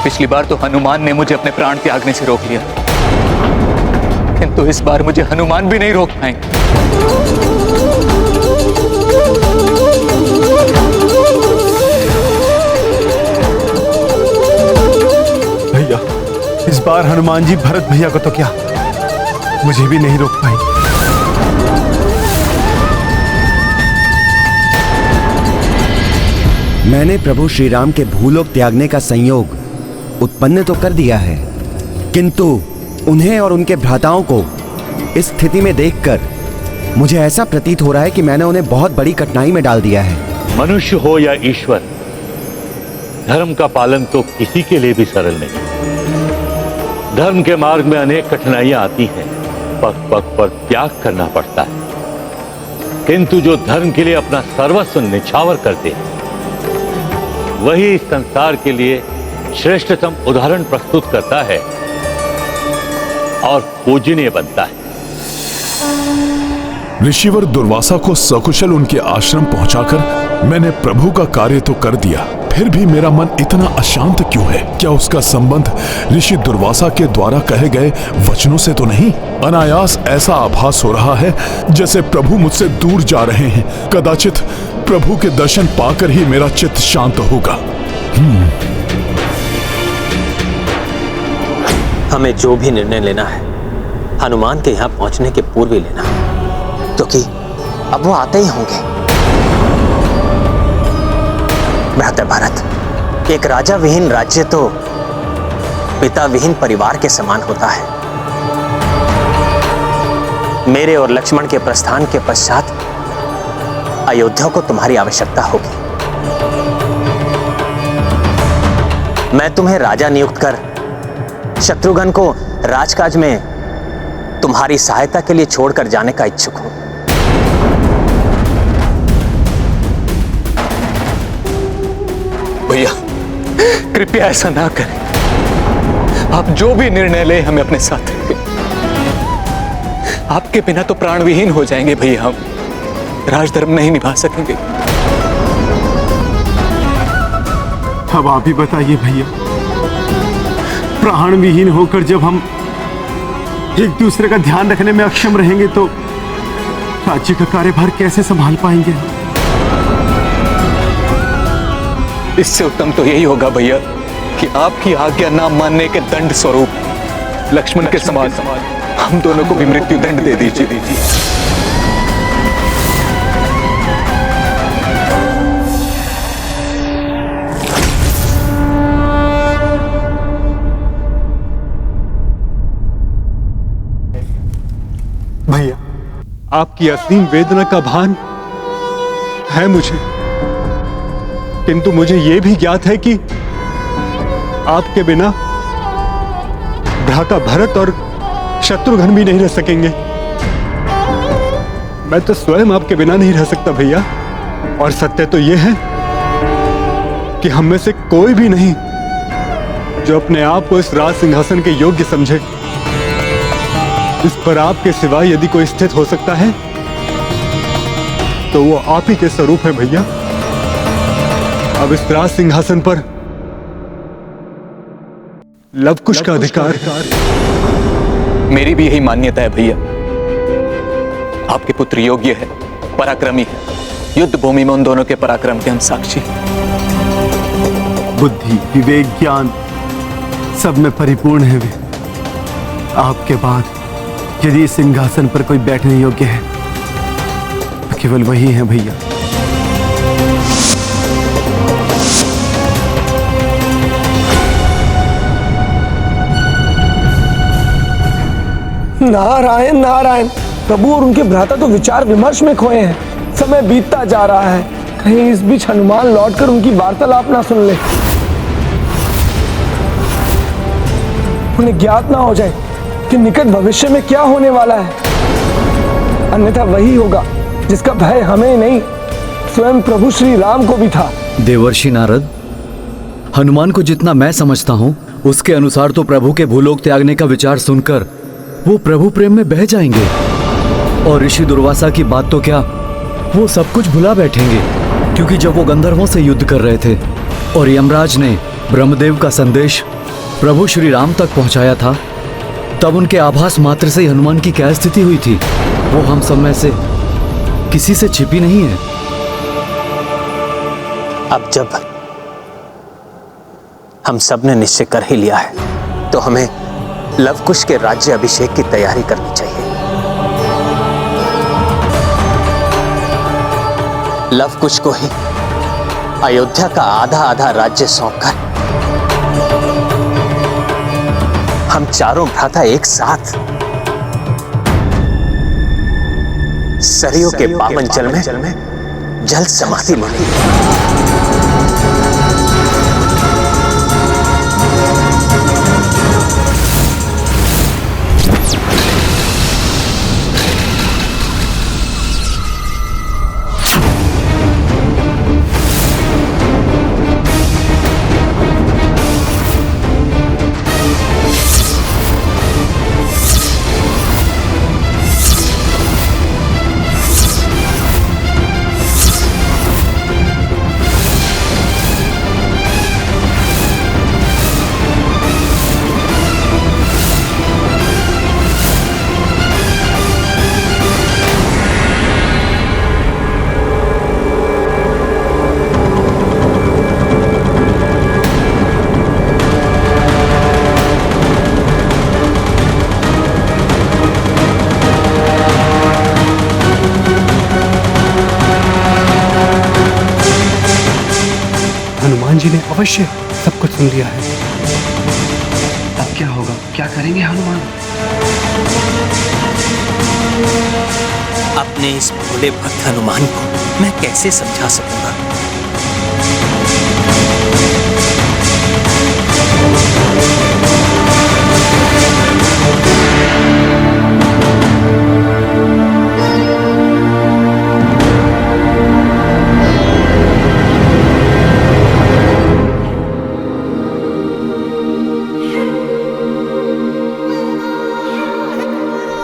पिछली बार तो हनुमान ने मुझे अपने प्राण त्यागने से रोक लिया, किंतु इस बार मुझे हनुमान भी नहीं रोक पाएंगे। भैया, इस बार हनुमान जी भरत भैया को तो क्या, मुझे भी नहीं रोक पाएंगे। मैंने प्रभु श्री राम के भूलोक त्यागने का संयोग उत्पन्न तो कर दिया है, किंतु उन्हें और उनके भ्राताओं को इस स्थिति में देखकर मुझे ऐसा प्रतीत हो रहा है कि मैंने उन्हें बहुत बड़ी कठिनाई में डाल दिया है। मनुष्य हो या ईश्वर, धर्म का पालन तो किसी के लिए भी सरल नहीं। धर्म के मार्ग में अनेक कठिनाइयां आती हैं, पग पग पर त्याग करना पड़ता है, किंतु जो धर्म के लिए अपना सर्वस्व निछावर करते हैं वही इस संसार के लिए श्रेष्ठतम उदाहरण प्रस्तुत करता है और पूजनीय बनता है। ऋषिवर दुर्वासा को सकुशल उनके आश्रम पहुंचाकर मैंने प्रभु का कार्य तो कर दिया, फिर भी मेरा मन इतना अशांत क्यों है? क्या उसका संबंध ऋषि दुर्वासा के द्वारा कहे गए वचनों से तो नहीं? अनायास ऐसा आभास हो रहा है जैसे प्रभु मुझसे दूर जा रहे हैं। कदाचित प्रभु के दर्शन पाकर ही मेरा चित्त शांत होगा। हमें जो भी निर्णय लेना है हनुमान के यहाँ पहुंचने के पूर्व ही लेना, क्योंकि अब वो आते ही होंगे। भ्राता भारत, एक राजा विहीन राज्य तो पिता विहीन परिवार के समान होता है। मेरे और लक्ष्मण के प्रस्थान के पश्चात अयोध्या को तुम्हारी आवश्यकता होगी। मैं तुम्हें राजा नियुक्त कर शत्रुघ्न को राजकाज में तुम्हारी सहायता के लिए छोड़कर जाने का इच्छुक हूं। भैया, कृपया ऐसा ना करें। आप जो भी निर्णय ले हमें अपने साथ रखें। आपके बिना तो प्राण विहीन हो जाएंगे भैया, हम राजधर्म नहीं निभा सकेंगे। अब आप ही बताइए भैया, प्राण विहीन होकर जब हम एक दूसरे का ध्यान रखने में अक्षम रहेंगे तो राज्य का कार्यभार कैसे संभाल पाएंगे? इससे उत्तम तो यही होगा भैया कि आपकी आज्ञा ना मानने के दंड स्वरूप लक्ष्मण के समान हम दोनों को भी मृत्यु दंड दे दीजिए। भैया, आपकी असीम वेदना का भान है मुझे, किंतु मुझे यह भी ज्ञात है कि आपके बिना भ्राता भरत और शत्रुघ्न भी नहीं रह सकेंगे। मैं तो स्वयं आपके बिना नहीं रह सकता भैया। और सत्य तो यह है कि हम में से कोई भी नहीं जो अपने आप को इस राज सिंहासन के योग्य समझे। इस पर आपके सिवा यदि कोई स्थित हो सकता है तो वो आप ही के स्वरूप है भैया। अब इस राज सिंहासन पर लवकुश का अधिकार। मेरी भी यही मान्यता है भैया। आपके पुत्र योग्य है, पराक्रमी है। युद्ध भूमि में उन दोनों के पराक्रम के हम साक्षी। बुद्धि, विवेक, ज्ञान सब में परिपूर्ण है वे। आपके बाद यदि इस सिंहासन पर कोई बैठने योग्य है तो केवल वही है भैया। नारायण नारायण। प्रभु और उनके भ्राता तो विचार विमर्श में खोए हैं। समय बीतता जा रहा है, कहीं इस बीच हनुमान लौटकर उनकी वार्तालाप ना सुन ले, उन्हें ज्ञात ना हो जाए कि निकट भविष्य में क्या होने वाला है। अन्यथा वही होगा जिसका भय हमें नहीं स्वयं प्रभु श्री राम को भी था। देवर्षि नारद, हनुमान को जितना मैं समझता हूँ उसके अनुसार तो प्रभु के भूलोक त्यागने का विचार सुनकर वो प्रभु प्रेम में बह जाएंगे और ऋषि दुर्वासा की बात तो क्या, वो सब कुछ भुला बैठेंगे। क्योंकि जब वो गंधर्वों से युद्ध कर रहे थे और यमराज ने ब्रह्मदेव का संदेश प्रभु श्री राम तक पहुंचाया था, तब उनके आभास मात्र से ही हनुमान की क्या स्थिति हुई थी, वो हम सब में से किसी से छिपी नहीं है। अब जब हम सब ने निश्चय कर ही लिया है तो हमें लवकुश के राज्य अभिषेक की तैयारी करनी चाहिए। लवकुश को ही अयोध्या का आधा आधा राज्य सौंपकर हम चारों भ्राता एक साथ सरयू के पावन जल में जल समाधि लेंगे। हनुमान जी ने अवश्य सब कुछ सुन लिया है। अब क्या होगा, क्या करेंगे हनुमान? अपने इस भोले भक्त हनुमान को मैं कैसे समझा सकूंगा?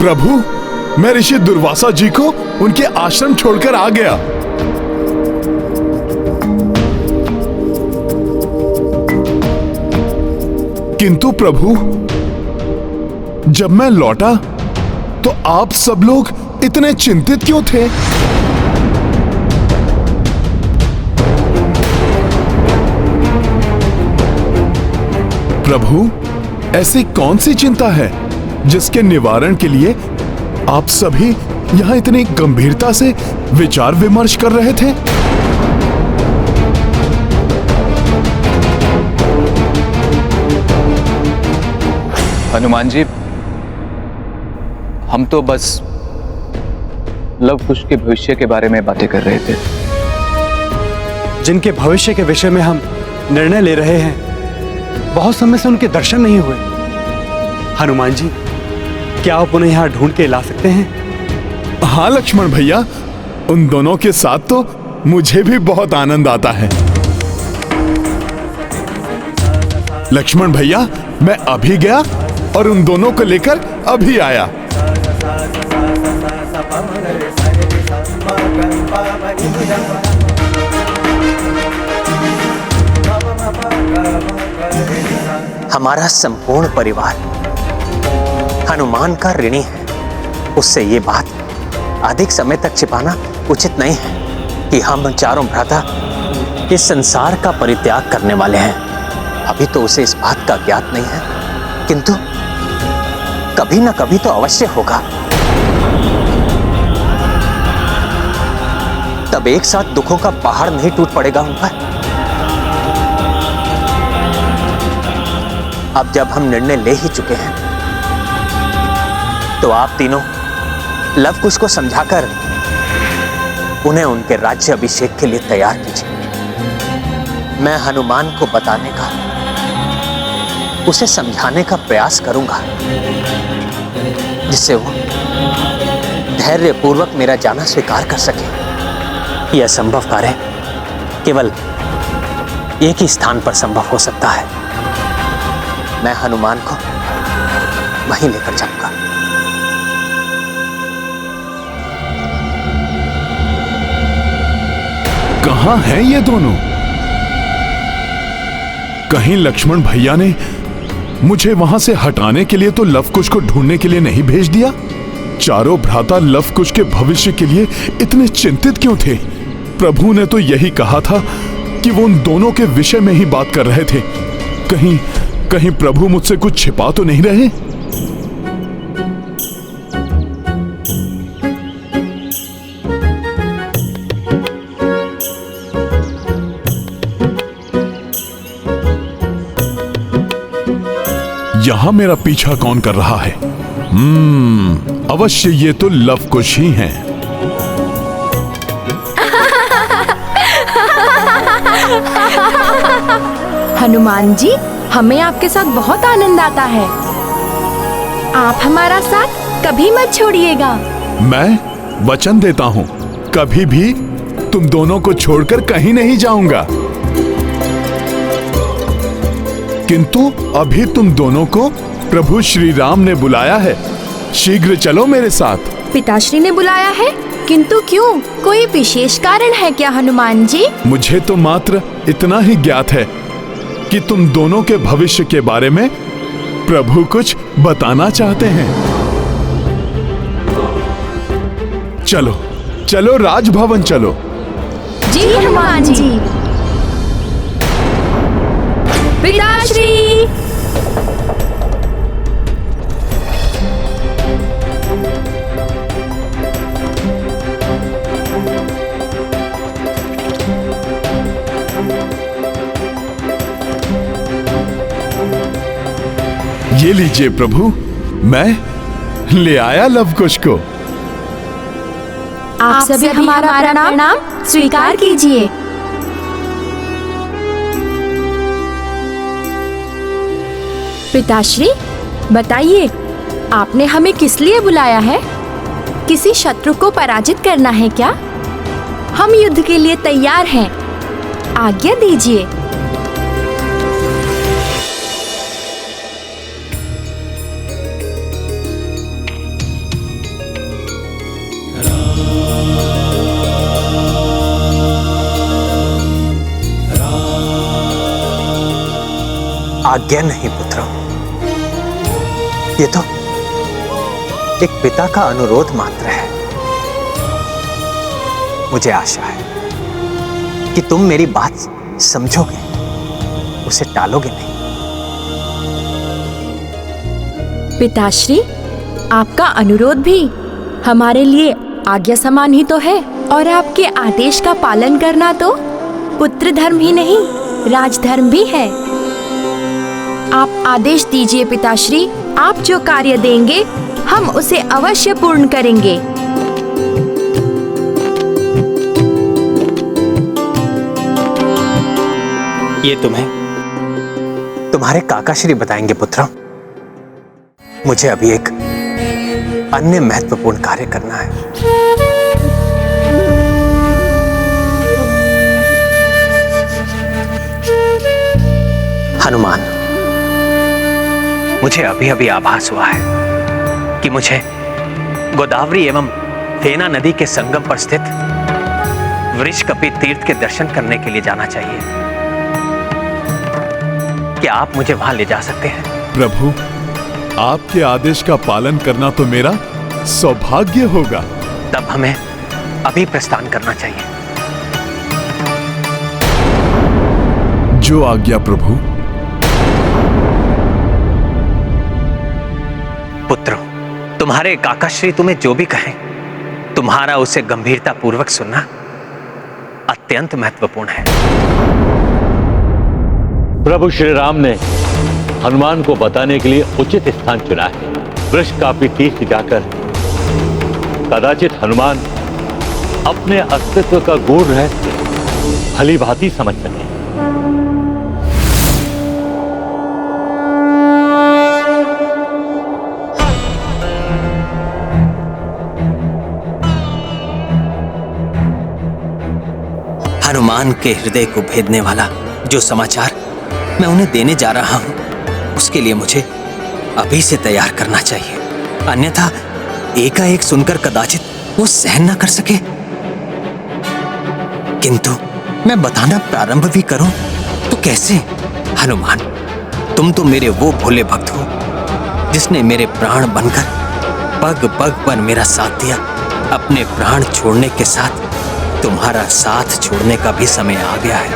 प्रभु, मैं ऋषि दुर्वासा जी को उनके आश्रम छोड़कर आ गया। किंतु प्रभु, जब मैं लौटा तो आप सब लोग इतने चिंतित क्यों थे? प्रभु, ऐसी कौन सी चिंता है जिसके निवारण के लिए आप सभी यहां इतनी गंभीरता से विचार विमर्श कर रहे थे? हनुमान जी, हम तो बस लवकुश के भविष्य के बारे में बातें कर रहे थे। जिनके भविष्य के विषय में हम निर्णय ले रहे हैं, बहुत समय से उनके दर्शन नहीं हुए। हनुमान जी, क्या आप उन्हें यहां ढूंढ के ला सकते हैं? हाँ लक्ष्मण भैया, उन दोनों के साथ तो मुझे भी बहुत आनंद आता है। लक्ष्मण भैया, मैं अभी गया और उन दोनों को लेकर अभी आया। हमारा संपूर्ण परिवार हनुमान का ऋणी है। उससे ये बात अधिक समय तक छिपाना उचित नहीं है कि हम चारों भ्राता इस संसार का परित्याग करने वाले हैं। अभी तो उसे इस बात का ज्ञात नहीं है, किंतु कभी ना कभी तो अवश्य होगा। तब एक साथ दुखों का पहाड़ नहीं टूट पड़ेगा उन पर। अब जब हम निर्णय ले ही चुके हैं तो आप तीनों लवकुश को समझाकर उन्हें उनके राज्य अभिषेक के लिए तैयार कीजिए। मैं हनुमान को बताने का, उसे समझाने का प्रयास करूंगा, जिससे वो धैर्यपूर्वक मेरा जाना स्वीकार कर सके। यह संभव कार्य केवल एक ही स्थान पर संभव हो सकता है। मैं हनुमान को वहीं लेकर जाऊंगा। कहां हैं ये दोनों? कहीं लक्ष्मण भैया ने मुझे वहां से हटाने के लिए तो लव कुश को ढूंढने के लिए नहीं भेज दिया? चारों भ्राता लव कुश के भविष्य के लिए इतने चिंतित क्यों थे? प्रभु ने तो यही कहा था कि वो उन दोनों के विषय में ही बात कर रहे थे। कहीं प्रभु मुझसे कुछ छिपा तो नहीं रहे? यहां मेरा पीछा कौन कर रहा है? अवश्य ये तो लव कुश ही हैं। हनुमान जी, हमें आपके साथ बहुत आनंद आता है। आप हमारा साथ कभी मत छोड़िएगा। मैं वचन देता हूं, कभी भी तुम दोनों को छोड़कर कहीं नहीं जाऊंगा। किंतु अभी तुम दोनों को प्रभु श्री राम ने बुलाया है, शीघ्र चलो मेरे साथ। पिताश्री ने बुलाया है? किंतु क्यों? कोई विशेष कारण है क्या हनुमान जी? मुझे तो मात्र इतना ही ज्ञात है कि तुम दोनों के भविष्य के बारे में प्रभु कुछ बताना चाहते हैं। चलो चलो राजभवन चलो। जी हनुमान जी। पिताश्री। ये लीजिए प्रभु, मैं ले आया लव कुश को। आप सभी हमारा प्रणाम स्वीकार कीजिए। पिताश्री, बताइए, आपने हमें किस लिए बुलाया है? किसी शत्रु को पराजित करना है क्या? हम युद्ध के लिए तैयार हैं। आज्ञा दीजिए। आज्ञा नहीं पुत्र, ये तो एक पिता का अनुरोध मात्र है। मुझे आशा है कि तुम मेरी बात समझोगे, उसे टालोगे नहीं। पिताश्री, आपका अनुरोध भी हमारे लिए आज्ञा समान ही तो है, और आपके आदेश का पालन करना तो पुत्र धर्म ही नहीं, राजधर्म भी है। आप आदेश दीजिए पिताश्री, आप जो कार्य देंगे हम उसे अवश्य पूर्ण करेंगे। ये तुम्हें तुम्हारे काकाश्री बताएंगे पुत्र। मुझे अभी एक अन्य महत्वपूर्ण कार्य करना है। हनुमान, मुझे अभी अभी आभास हुआ है कि मुझे गोदावरी एवं फेना नदी के संगम पर स्थित वृषकपि तीर्थ के दर्शन करने के लिए जाना चाहिए। क्या आप मुझे वहां ले जा सकते हैं? प्रभु, आपके आदेश का पालन करना तो मेरा सौभाग्य होगा। तब हमें अभी प्रस्थान करना चाहिए। जो आज्ञा प्रभु। पुत्र, तुम्हारे काकाश्री तुम्हें जो भी कहें, तुम्हारा उसे गंभीरता पूर्वक सुनना अत्यंत महत्वपूर्ण है। प्रभु श्री राम ने हनुमान को बताने के लिए उचित स्थान चुना है। वृषकापि तीर्थ जाकर कदाचित हनुमान अपने अस्तित्व का गूढ़ रहस्य भली भांति समझ सके। हनुमान के हृदय को भेदने वाला जो समाचार मैं उन्हें देने जा रहा हूं, उसके लिए मुझे अभी से तैयार करना चाहिए, अन्यथा एकाएक सुनकर कदाचित वो सहन न कर सके। किंतु मैं बताना प्रारंभ भी करूं तो कैसे? हनुमान, तुम तो मेरे वो भोले भक्त हो जिसने मेरे प्राण बनकर पग पग पर मेरा साथ दिया। अपने प्राण छोड़ने के साथ तुम्हारा साथ छोड़ने का भी समय आ गया है।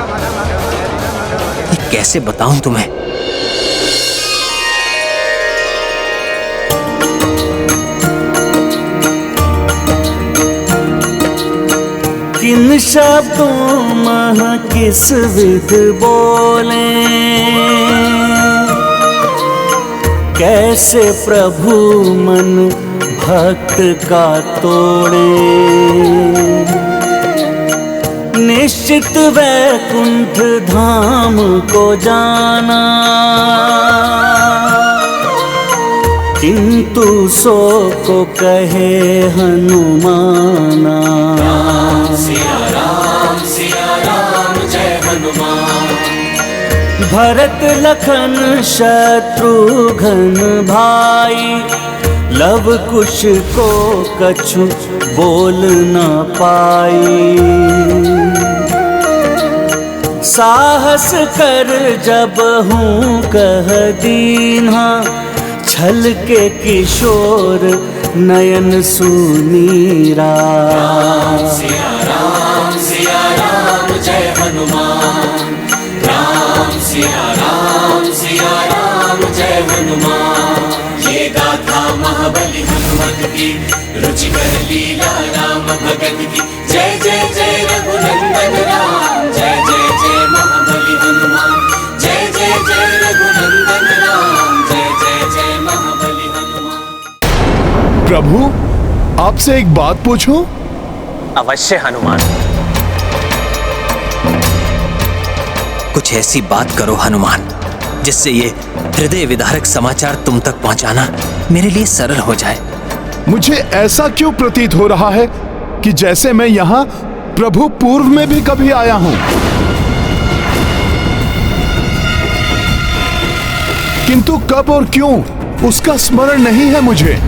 ये कैसे बताऊं तुम्हें? किन शब्दों मह किस विध बोले, कैसे प्रभु मन भक्त का तोड़े। निश्चित वैकुंठ धाम को जाना, किंतु सो को कहे हनुमाना। सिया राम जय हनुमान। भरत लखन शत्रुघ्न भाई, लव कुश को कछु बोल न पाई। साहस कर जब हूँ कह दीन्हा, छल के किशोर नयन सुनीरा। सिया राम जय हनुमान। सिया राम जय हनुमान। ये गाथा महाबली हनुमत की, रुचिकर लीला राम भगत की। जय जय जय रघुनंदन राम, जय जय जय महाबली हनुमान। जय जय जय रघुनंदन राम, जय जय जय महाबली हनुमान। प्रभु, आपसे एक बात पूछूं? अवश्य हनुमान। कुछ ऐसी बात करो हनुमान जिससे ये हृदय विदारक समाचार तुम तक पहुंचाना मेरे लिए सरल हो जाए। मुझे ऐसा क्यों प्रतीत हो रहा है कि जैसे मैं यहाँ प्रभु पूर्व में भी कभी आया हूं, किंतु कब और क्यों उसका स्मरण नहीं है मुझे।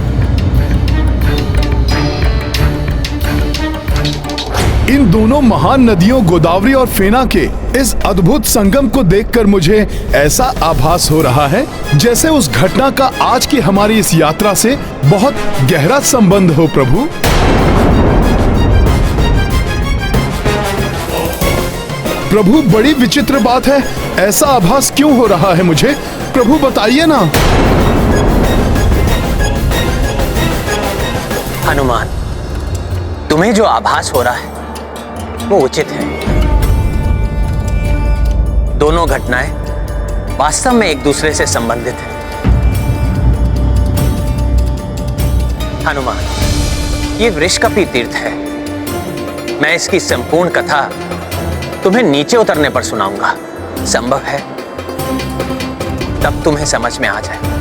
इन दोनों महान नदियों गोदावरी और फेना के इस अद्भुत संगम को देखकर मुझे ऐसा आभास हो रहा है जैसे उस घटना का आज की हमारी इस यात्रा से बहुत गहरा संबंध हो। प्रभु, प्रभु, बड़ी विचित्र बात है। ऐसा आभास क्यों हो रहा है मुझे? प्रभु बताइए ना। हनुमान, तुम्हें जो आभास हो रहा है वो उचित है। दोनों घटनाएं वास्तव में एक दूसरे से संबंधित हैं। हनुमान, ये वृषकपि तीर्थ है। मैं इसकी संपूर्ण कथा तुम्हें नीचे उतरने पर सुनाऊंगा। संभव है तब तुम्हें समझ में आ जाए।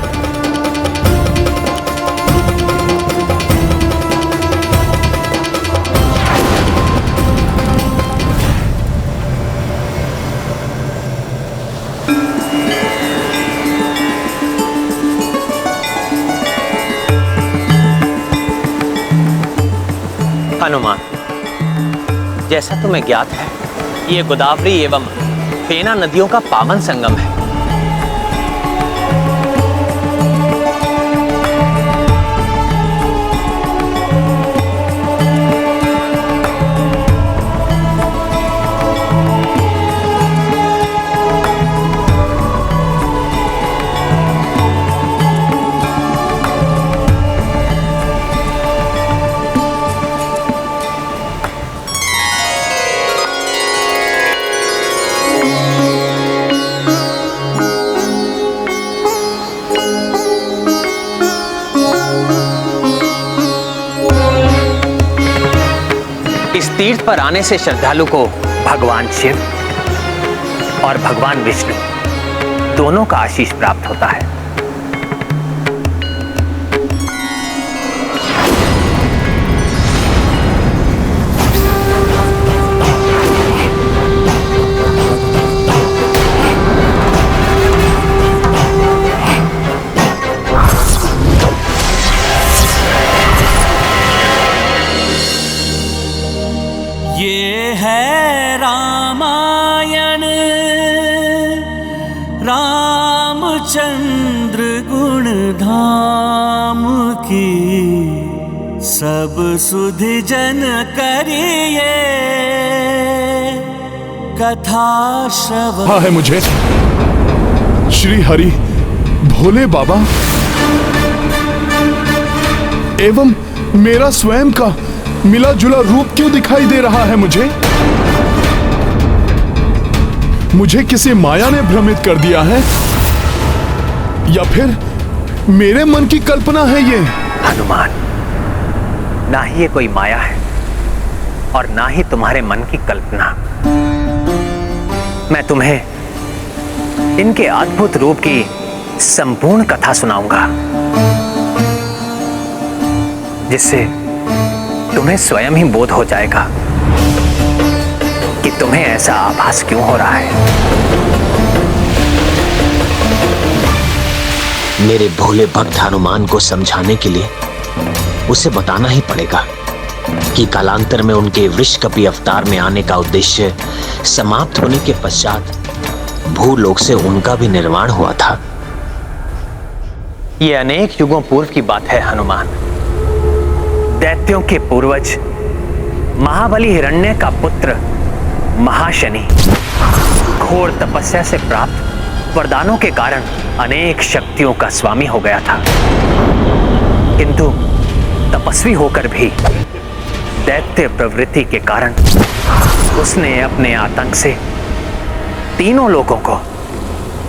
हनुमान, जैसा तुम्हें ज्ञात है, ये गोदावरी एवं फेना नदियों का पावन संगम है। तीर्थ पर आने से श्रद्धालु को भगवान शिव और भगवान विष्णु दोनों का आशीष प्राप्त होता है। इंद्र गुण धाम की सब सुधि जन करिए कथा श्रवण। हाँ है मुझे श्री हरि भोले बाबा एवं मेरा स्वयं का मिला जुला रूप क्यों दिखाई दे रहा है मुझे किसी माया ने भ्रमित कर दिया है या फिर मेरे मन की कल्पना है ये? हनुमान, ना ही ये कोई माया है और ना ही तुम्हारे मन की कल्पना। मैं तुम्हें इनके अद्भुत रूप की संपूर्ण कथा सुनाऊंगा, जिससे तुम्हें स्वयं ही बोध हो जाएगा कि तुम्हें ऐसा आभास क्यों हो रहा है। मेरे भोले भक्त हनुमान को समझाने के लिए उसे बताना ही पड़ेगा कि कालांतर में उनके वृषकपि अवतार में आने का उद्देश्य समाप्त होने के पश्चात भूलोक से उनका भी निर्माण हुआ था। यह अनेक युगों पूर्व की बात है हनुमान। दैत्यों के पूर्वज महाबली हिरण्य का पुत्र महाशनि घोर तपस्या से प्राप्त वरदानों के कारण अनेक शक्तियों का स्वामी हो गया था, किंतु तपस्वी होकर भी दैत्य प्रवृत्ति के कारण उसने अपने आतंक से तीनों लोगों को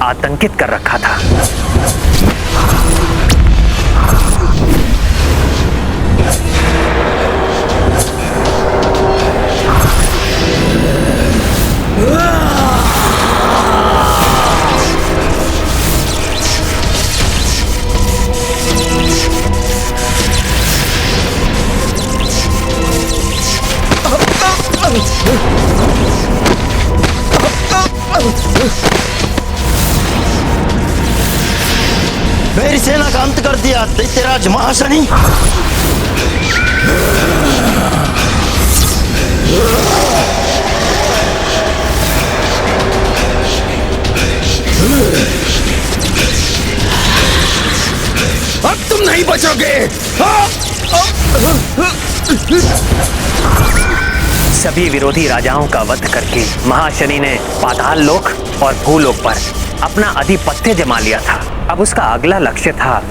आतंकित कर रखा था। मेरी सेना का अंत कर दिया दैत्यराज महाशनि। अब तुम नहीं बचोगे। सभी विरोधी राजाओं का वध करके महाशनि ने पाताल लोक और भूलोक पर अपना आधिपत्य जमा लिया था। अब उसका अगला लक्ष्य था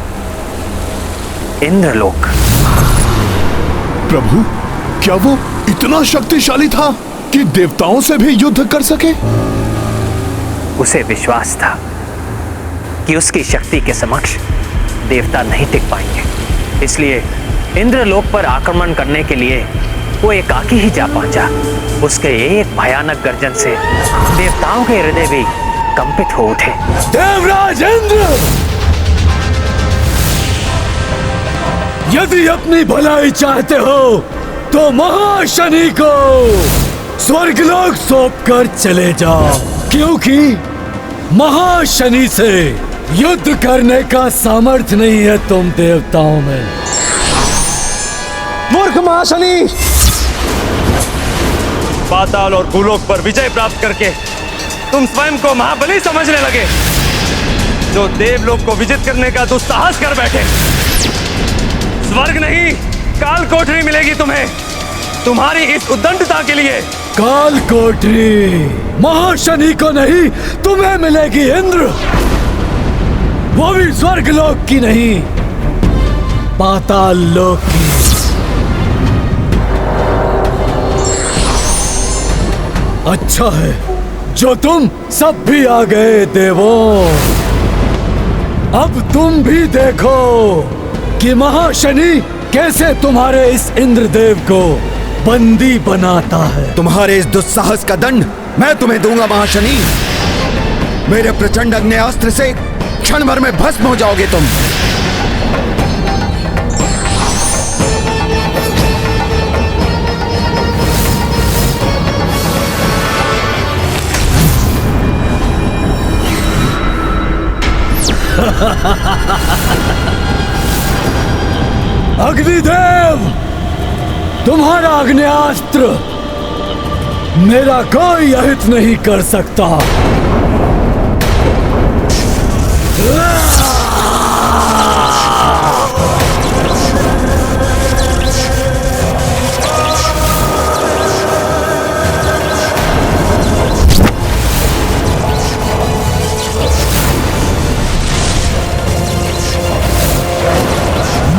इंद्रलोक। प्रभु, क्या वो इतना शक्तिशाली था कि देवताओं से भी युद्ध कर सके? उसे विश्वास था कि उसकी शक्ति के समक्ष देवता नहीं टिक पाएंगे, इसलिए इंद्रलोक पर आक्रमण करने के लिए वो एकाकी ही जा पहुंचा। उसके एक भयानक गर्जन से देवताओं के हृदय भी कंपित हो उठे। देवराज इंद्र, यदि अपनी भलाई चाहते हो तो महाशनि को स्वर्गलोक सौंपकर चले जाओ, क्योंकि महाशनि से युद्ध करने का सामर्थ्य नहीं है तुम देवताओं में। मूर्ख महाशनि! पाताल और भूलोक पर विजय प्राप्त करके तुम स्वयं को महाबली समझने लगे, जो देवलोक को विजित करने का दुस्साहस कर बैठे। स्वर्ग नहीं, काल कोठरी मिलेगी तुम्हें तुम्हारी इस उद्दंडता के लिए। काल कोठरी महाशनि को नहीं, तुम्हें मिलेगी इंद्र, वो भी स्वर्ग लोक की नहीं, पाताल लोक की। अच्छा है जो तुम सब भी आ गए देवों। अब तुम भी देखो कि महाशनि कैसे तुम्हारे इस इंद्रदेव को बंदी बनाता है। तुम्हारे इस दुस्साहस का दंड मैं तुम्हें दूंगा महाशनि। मेरे प्रचंड अग्नेयास्त्र से क्षण भर में भस्म हो जाओगे तुम। अग्निदेव, तुम्हारा अग्नेयास्त्र मेरा कोई अहित नहीं कर सकता।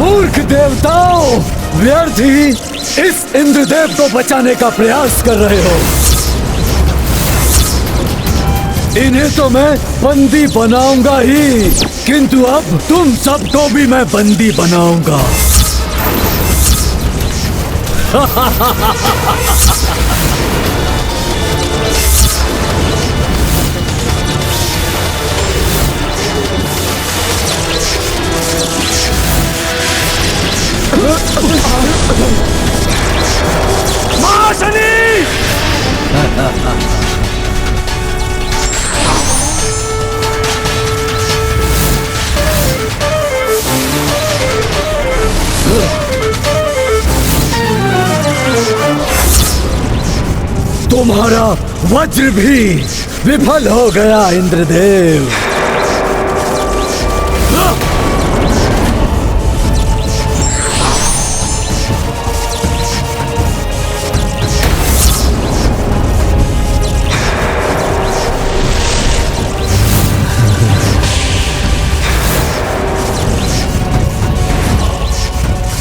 मूर्ख देवताओं, व्यर्थ ही इस इंद्रदेव को बचाने का प्रयास कर रहे हो। इन्हें तो मैं बंदी बनाऊंगा ही, किंतु अब तुम सबको भी मैं बंदी बनाऊंगा। महाशनि! तुम्हारा वज्र भी विफल हो गया इंद्रदेव।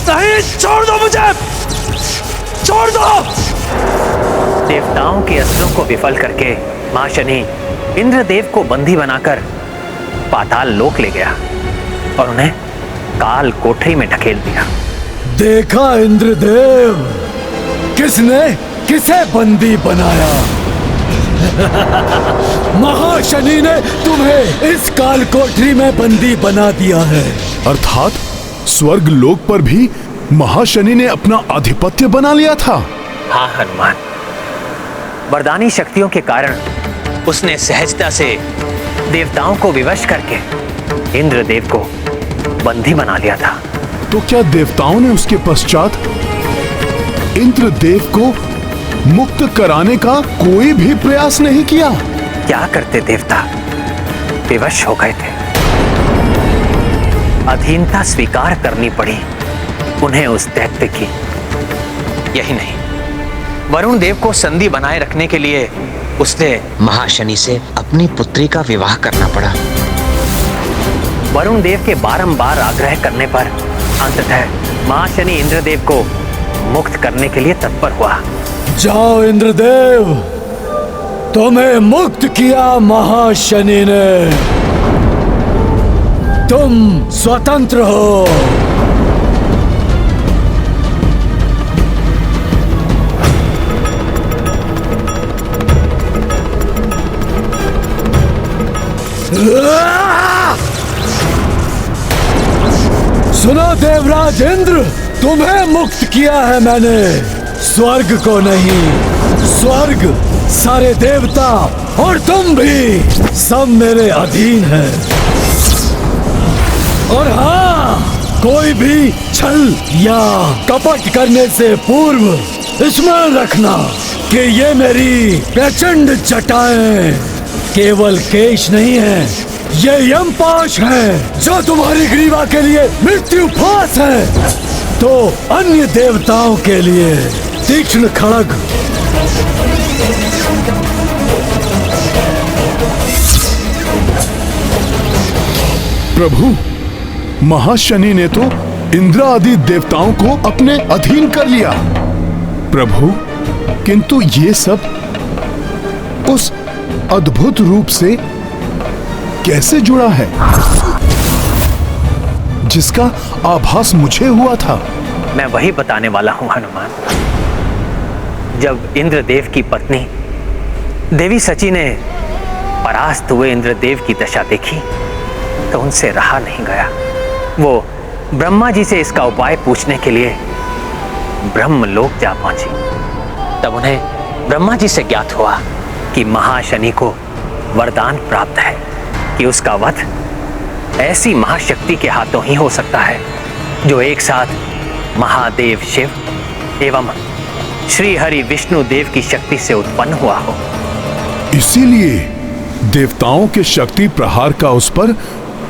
नहीं, छोड़ दो मुझे, छोड़ दो। देवताओं के अस्त्रों को विफल करके महाशनि इंद्रदेव को बंदी बनाकर पाताल लोक ले गया और उन्हें काल कोठरी में ढकेल दिया। देखा इंद्रदेव, किसने किसे बंदी बनाया? महाशनि ने तुम्हें इस काल कोठरी में बंदी बना दिया है। अर्थात स्वर्ग लोक पर भी महाशनि ने अपना आधिपत्य बना लिया था। हाँ हनुमान, वरदानी शक्तियों के कारण उसने सहजता से देवताओं को विवश करके इंद्रदेव को बंदी बना लिया था। तो क्या देवताओं ने उसके पश्चात इंद्रदेव को मुक्त कराने का कोई भी प्रयास नहीं किया? क्या करते देवता, विवश हो गए थे। अधीनता स्वीकार करनी पड़ी उन्हें उस दैत्य की। यही नहीं, वरुण देव को संधि बनाए रखने के लिए उसने महाशनि से अपनी पुत्री का विवाह करना पड़ा। वरुण देव के बारंबार आग्रह करने पर अंततः महाशनि इंद्रदेव को मुक्त करने के लिए तत्पर हुआ। जाओ इंद्रदेव, तुम्हें मुक्त किया महाशनि ने। तुम स्वतंत्र हो। सुनो देवराज इंद्र, तुम्हें मुक्त किया है मैंने, स्वर्ग को नहीं। स्वर्ग, सारे देवता और तुम भी सब मेरे अधीन हैं। और हाँ, कोई भी छल या कपट करने से पूर्व स्मरण रखना कि ये मेरी प्रचंड जटाएं केवल केश नहीं है, ये यमपाश है जो तुम्हारी ग्रीवा के लिए मृत्यु फांस है, तो अन्य देवताओं के लिए तीक्ष्ण खड्ग। प्रभु, महाशनि ने तो इंद्र आदि देवताओं को अपने अधीन कर लिया। प्रभु, किंतु ये सब उस अद्भुत रूप से कैसे जुड़ा है जिसका आभास मुझे हुआ था? मैं वही बताने वाला हूं हनुमान। जब इंद्रदेव की पत्नी देवी सची ने परास्त हुए इंद्रदेव की दशा देखी तो उनसे रहा नहीं गया। वो ब्रह्मा जी से इसका उपाय पूछने के लिए ब्रह्मलोक जा पहुंची। तब उन्हें ब्रह्मा जी से ज्ञात हुआ कि महाशनि को वरदान प्राप्त है कि उसका वध ऐसी महाशक्ति के हाथों ही हो सकता है जो एक साथ महादेव शिव एवं श्री हरि विष्णु देव की शक्ति से उत्पन्न हुआ हो। इसीलिए देवताओं के शक्ति प्रहार का उस पर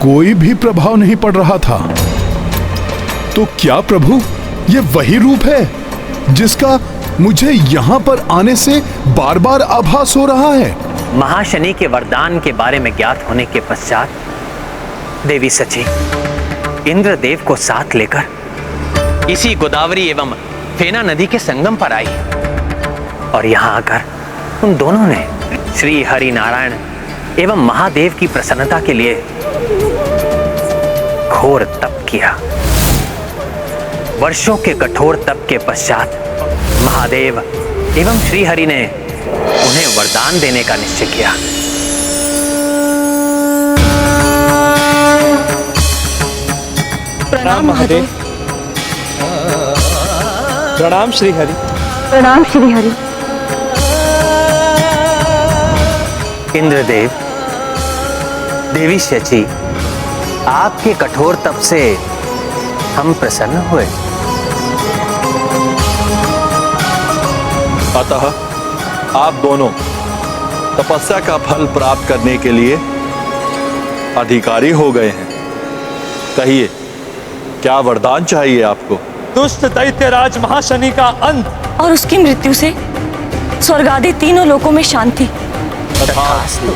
कोई भी प्रभाव नहीं पड़ रहा था। तो क्या प्रभु ये वही रूप है जिसका मुझे यहाँ पर आने से बार बार आभास हो रहा है? महाशनि के वरदान के बारे में ज्ञात होने के पश्चात देवी सची इंद्रदेव को साथ लेकर इसी गोदावरी एवं फेना नदी के संगम पर आई और यहाँ आकर उन दोनों ने श्री हरि नारायण एवं महादेव की प्रसन्नता के लिए घोर तप किया। वर्षों के कठोर तप के पश्चात महादेव एवं श्री हरि ने उन्हें वरदान देने का निश्चय किया। प्रणाम महादेव। प्रणाम श्री हरि। प्रणाम श्री हरि। इंद्रदेव, देवी शची, आपके कठोर तप से हम प्रसन्न हुए। अतः आप दोनों तपस्या का फल प्राप्त करने के लिए अधिकारी हो गए हैं। कहिए, क्या वरदान चाहिए आपको? दुष्ट दैत्यराज महाशनि का अंत और उसकी मृत्यु से स्वर्ग आदि तीनों लोकों में शांति। तथास्तु।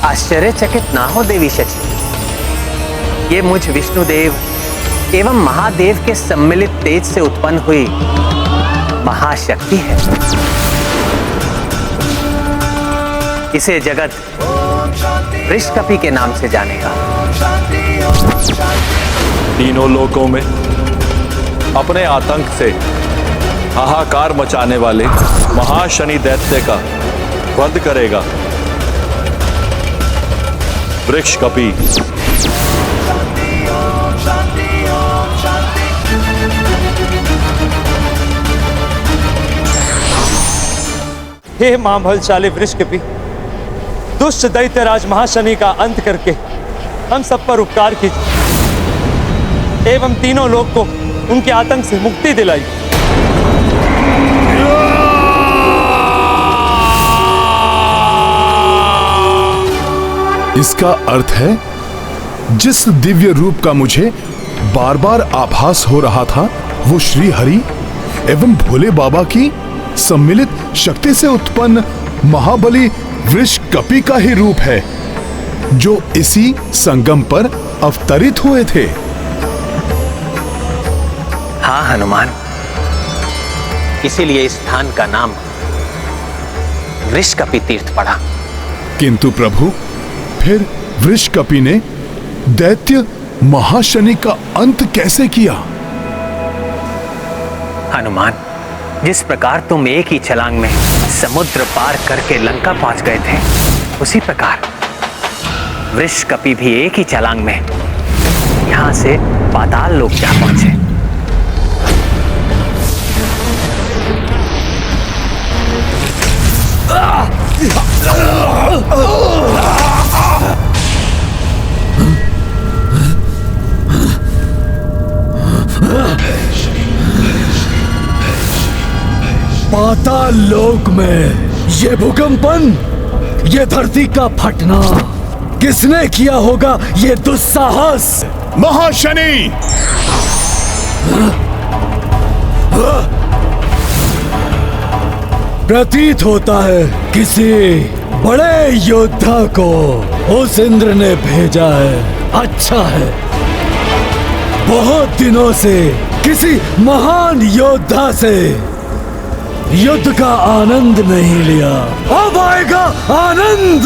आश्चर्यचकित ना हो देवी शची, ये मुझ विष्णुदेव एवं महादेव के सम्मिलित तेज से उत्पन्न हुई महाशक्ति है। इसे जगत वृषकपि के नाम से जानेगा। तीनों लोकों में अपने आतंक से हाहाकार मचाने वाले महाशनि दैत्य का वध करेगा। वृषकपि। हे मां बलशाली वृषकपि, दुष्ट दैत्यराज महाशनि का अंत करके हम सब पर उपकार कीजिए एवं तीनों लोग को उनके आतंक से मुक्ति दिलाई। इसका अर्थ है, जिस दिव्य रूप का मुझे बार बार आभास हो रहा था वो श्री हरि एवं भोले बाबा की सम्मिलित शक्ति से उत्पन्न महाबली वृषकपि का ही रूप है, जो इसी संगम पर अवतरित हुए थे। हाँ हनुमान, इसीलिए इस स्थान का नाम वृषकपि तीर्थ पड़ा। किंतु प्रभु, फिर वृषकपि ने दैत्य महाशनि का अंत कैसे किया? हनुमान, जिस प्रकार तुम एक ही छलांग में समुद्र पार करके लंका पहुंच गए थे, उसी प्रकार वृषकपि भी एक ही छलांग में यहां से पाताल लोक जा पहुंचे। पाताल लोक में ये भूकंपन, ये धरती का फटना, किसने किया होगा ये दुस्साहस? महाशनि! प्रतीत होता है किसी बड़े योद्धा को उस इंद्र ने भेजा है। अच्छा है, बहुत दिनों से किसी महान योद्धा से युद्ध का आनंद नहीं लिया, अब आएगा आनंद।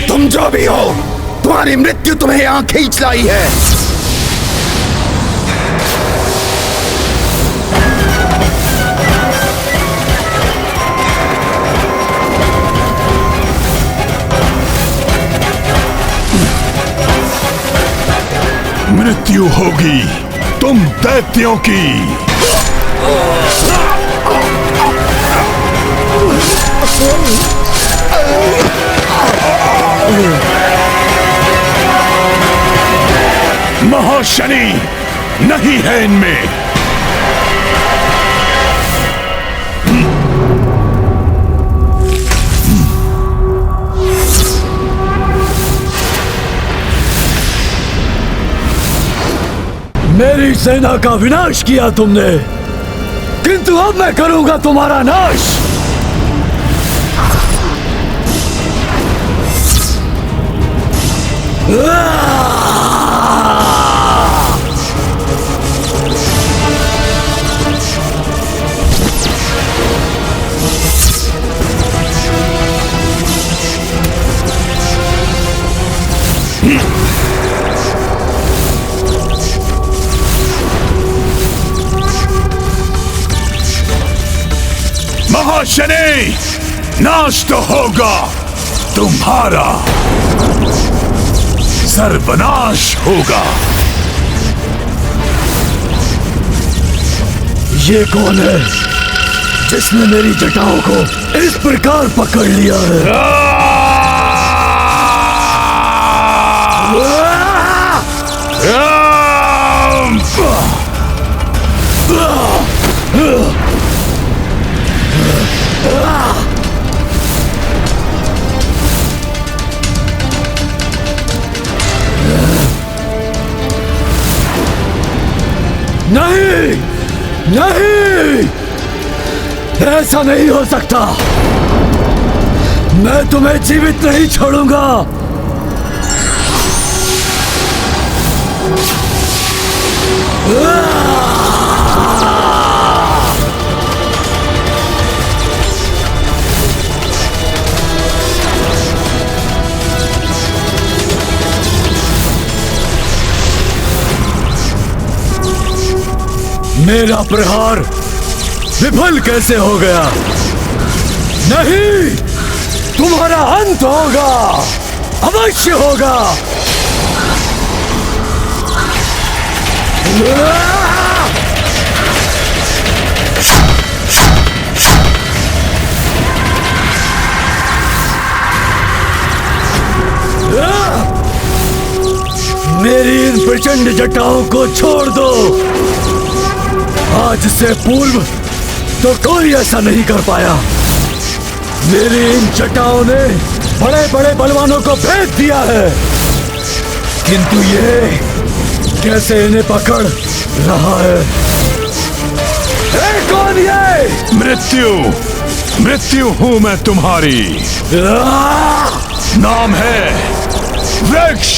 तुम जो भी हो, तुम्हारी मृत्यु तुम्हें यहां खींच लाई है। मृत्यु होगी तुम दैत्यों की। महाशनि नहीं है इनमें। मेरी सेना का विनाश किया तुमने, किंतु अब मैं करूंगा तुम्हारा नाश। महाशनि नाश तो होगा तुम्हारा, सर्वनाश होगा। ये कौन है जिसने मेरी जटाओं को इस प्रकार पकड़ लिया है? नहीं, नहीं, ऐसा नहीं हो सकता। मैं तुम्हें जीवित नहीं छोड़ूंगा। मेरा प्रहार विफल कैसे हो गया? नहीं, तुम्हारा अंत होगा, अवश्य होगा। मेरी इन प्रचंड जटाओं को छोड़ दो। आज से पूर्व तो कोई ऐसा नहीं कर पाया। मेरी इन जटाओं ने बड़े बड़े बलवानों को भेद दिया है, किंतु ये कैसे इन्हें पकड़ रहा है? कौन ये? मृत्यु, मृत्यु हूं मैं तुम्हारी। नाम है वृक्ष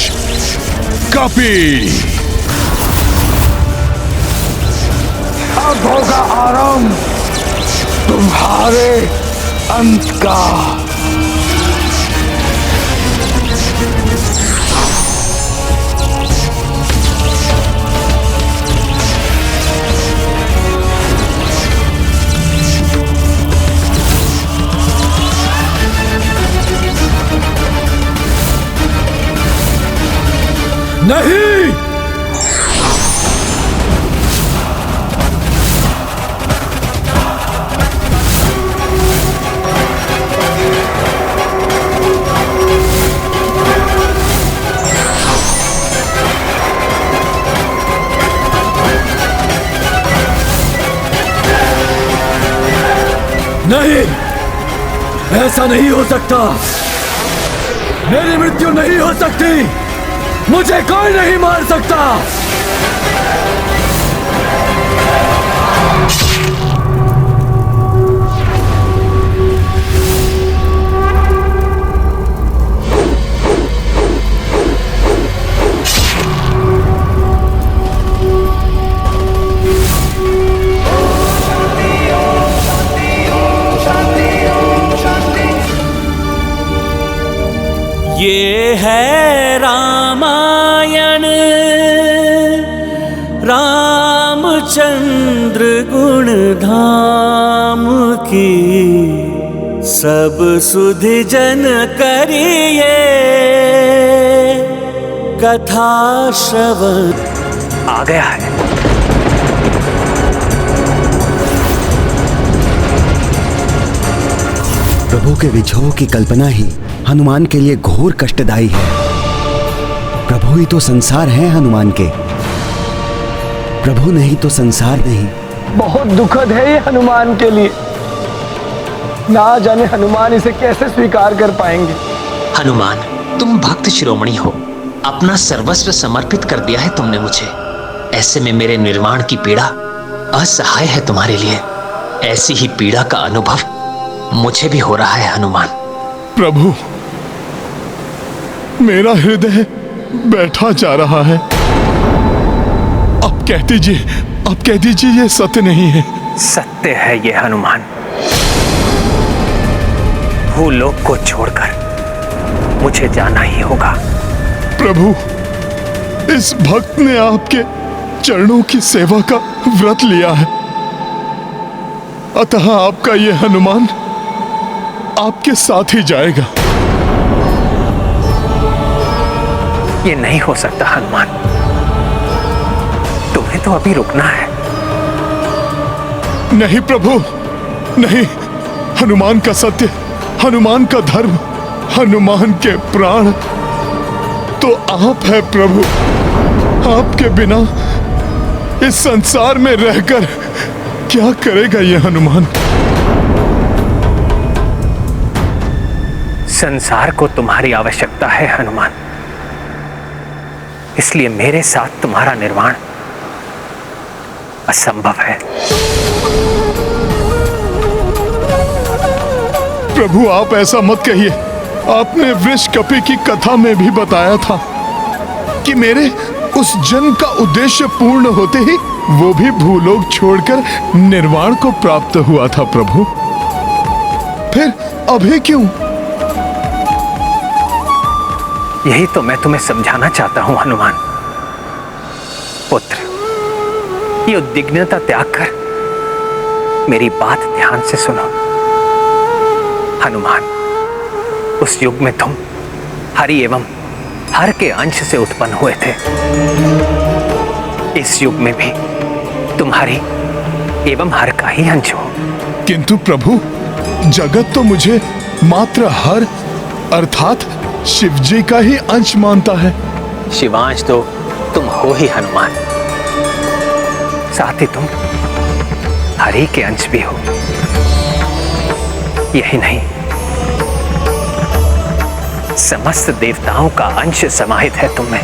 कपि। अब होगा आरंभ तुम्हारे अंत का। नहीं, नहीं, ऐसा नहीं हो सकता। मेरी मृत्यु नहीं हो सकती। मुझे कोई नहीं मार सकता। ये है रामायण, रामचंद्र गुण धाम की, सब सुधि जन करिए कथा श्रवण। आ गया है। प्रभु के विछोह की कल्पना ही हनुमान के लिए घोर कष्टदायी है। प्रभु ही तो संसार है हनुमान के, प्रभु नहीं तो संसार नहीं। बहुत दुखद है ये हनुमान के लिए। ना जाने हनुमान इसे कैसे स्वीकार कर पाएंगे। हनुमान, तुम भक्त शिरोमणि हो, अपना सर्वस्व समर्पित कर दिया है तुमने मुझे। ऐसे में मेरे निर्वाण की पीड़ा असहाय है तुम्हारे लिए। ऐसी ही पीड़ा का अनुभव मुझे भी हो रहा है हनुमान। प्रभु, मेरा हृदय बैठा जा रहा है। अब कह दीजिए ये सत्य नहीं है। सत्य है ये हनुमान। भूलोक को छोड़कर मुझे जाना ही होगा। प्रभु, इस भक्त ने आपके चरणों की सेवा का व्रत लिया है, अतः आपका यह हनुमान आपके साथ ही जाएगा। ये नहीं हो सकता हनुमान, तुम्हें तो अभी रुकना है। नहीं प्रभु, नहीं। हनुमान का सत्य, हनुमान का धर्म, हनुमान के प्राण तो आप है प्रभु। आपके बिना इस संसार में रहकर क्या करेगा यह हनुमान? संसार को तुम्हारी आवश्यकता है हनुमान, इसलिए मेरे साथ तुम्हारा निर्वाण असंभव है। प्रभु, आप ऐसा मत कहिए। आपने वृषकपि की कथा में भी बताया था कि मेरे उस जन्म का उद्देश्य पूर्ण होते ही वो भी भूलोक छोड़कर निर्वाण को प्राप्त हुआ था। प्रभु, फिर अभी क्यों? यही तो मैं तुम्हें समझाना चाहता हूं हनुमान। पुत्र, ये उद्विग्नता त्याग कर मेरी बात ध्यान से सुनो। हनुमान, उस युग में तुम हरि एवं हर के अंश से उत्पन्न हुए थे। इस युग में भी तुम हरि एवं हर का ही अंश हो। किंतु प्रभु, जगत तो मुझे मात्र हर अर्थात शिव जी का ही अंश मानता है। शिवांश तो तुम हो ही हनुमान, साथ ही तुम हरि के अंश भी हो। यही नहीं, समस्त देवताओं का अंश समाहित है तुम में।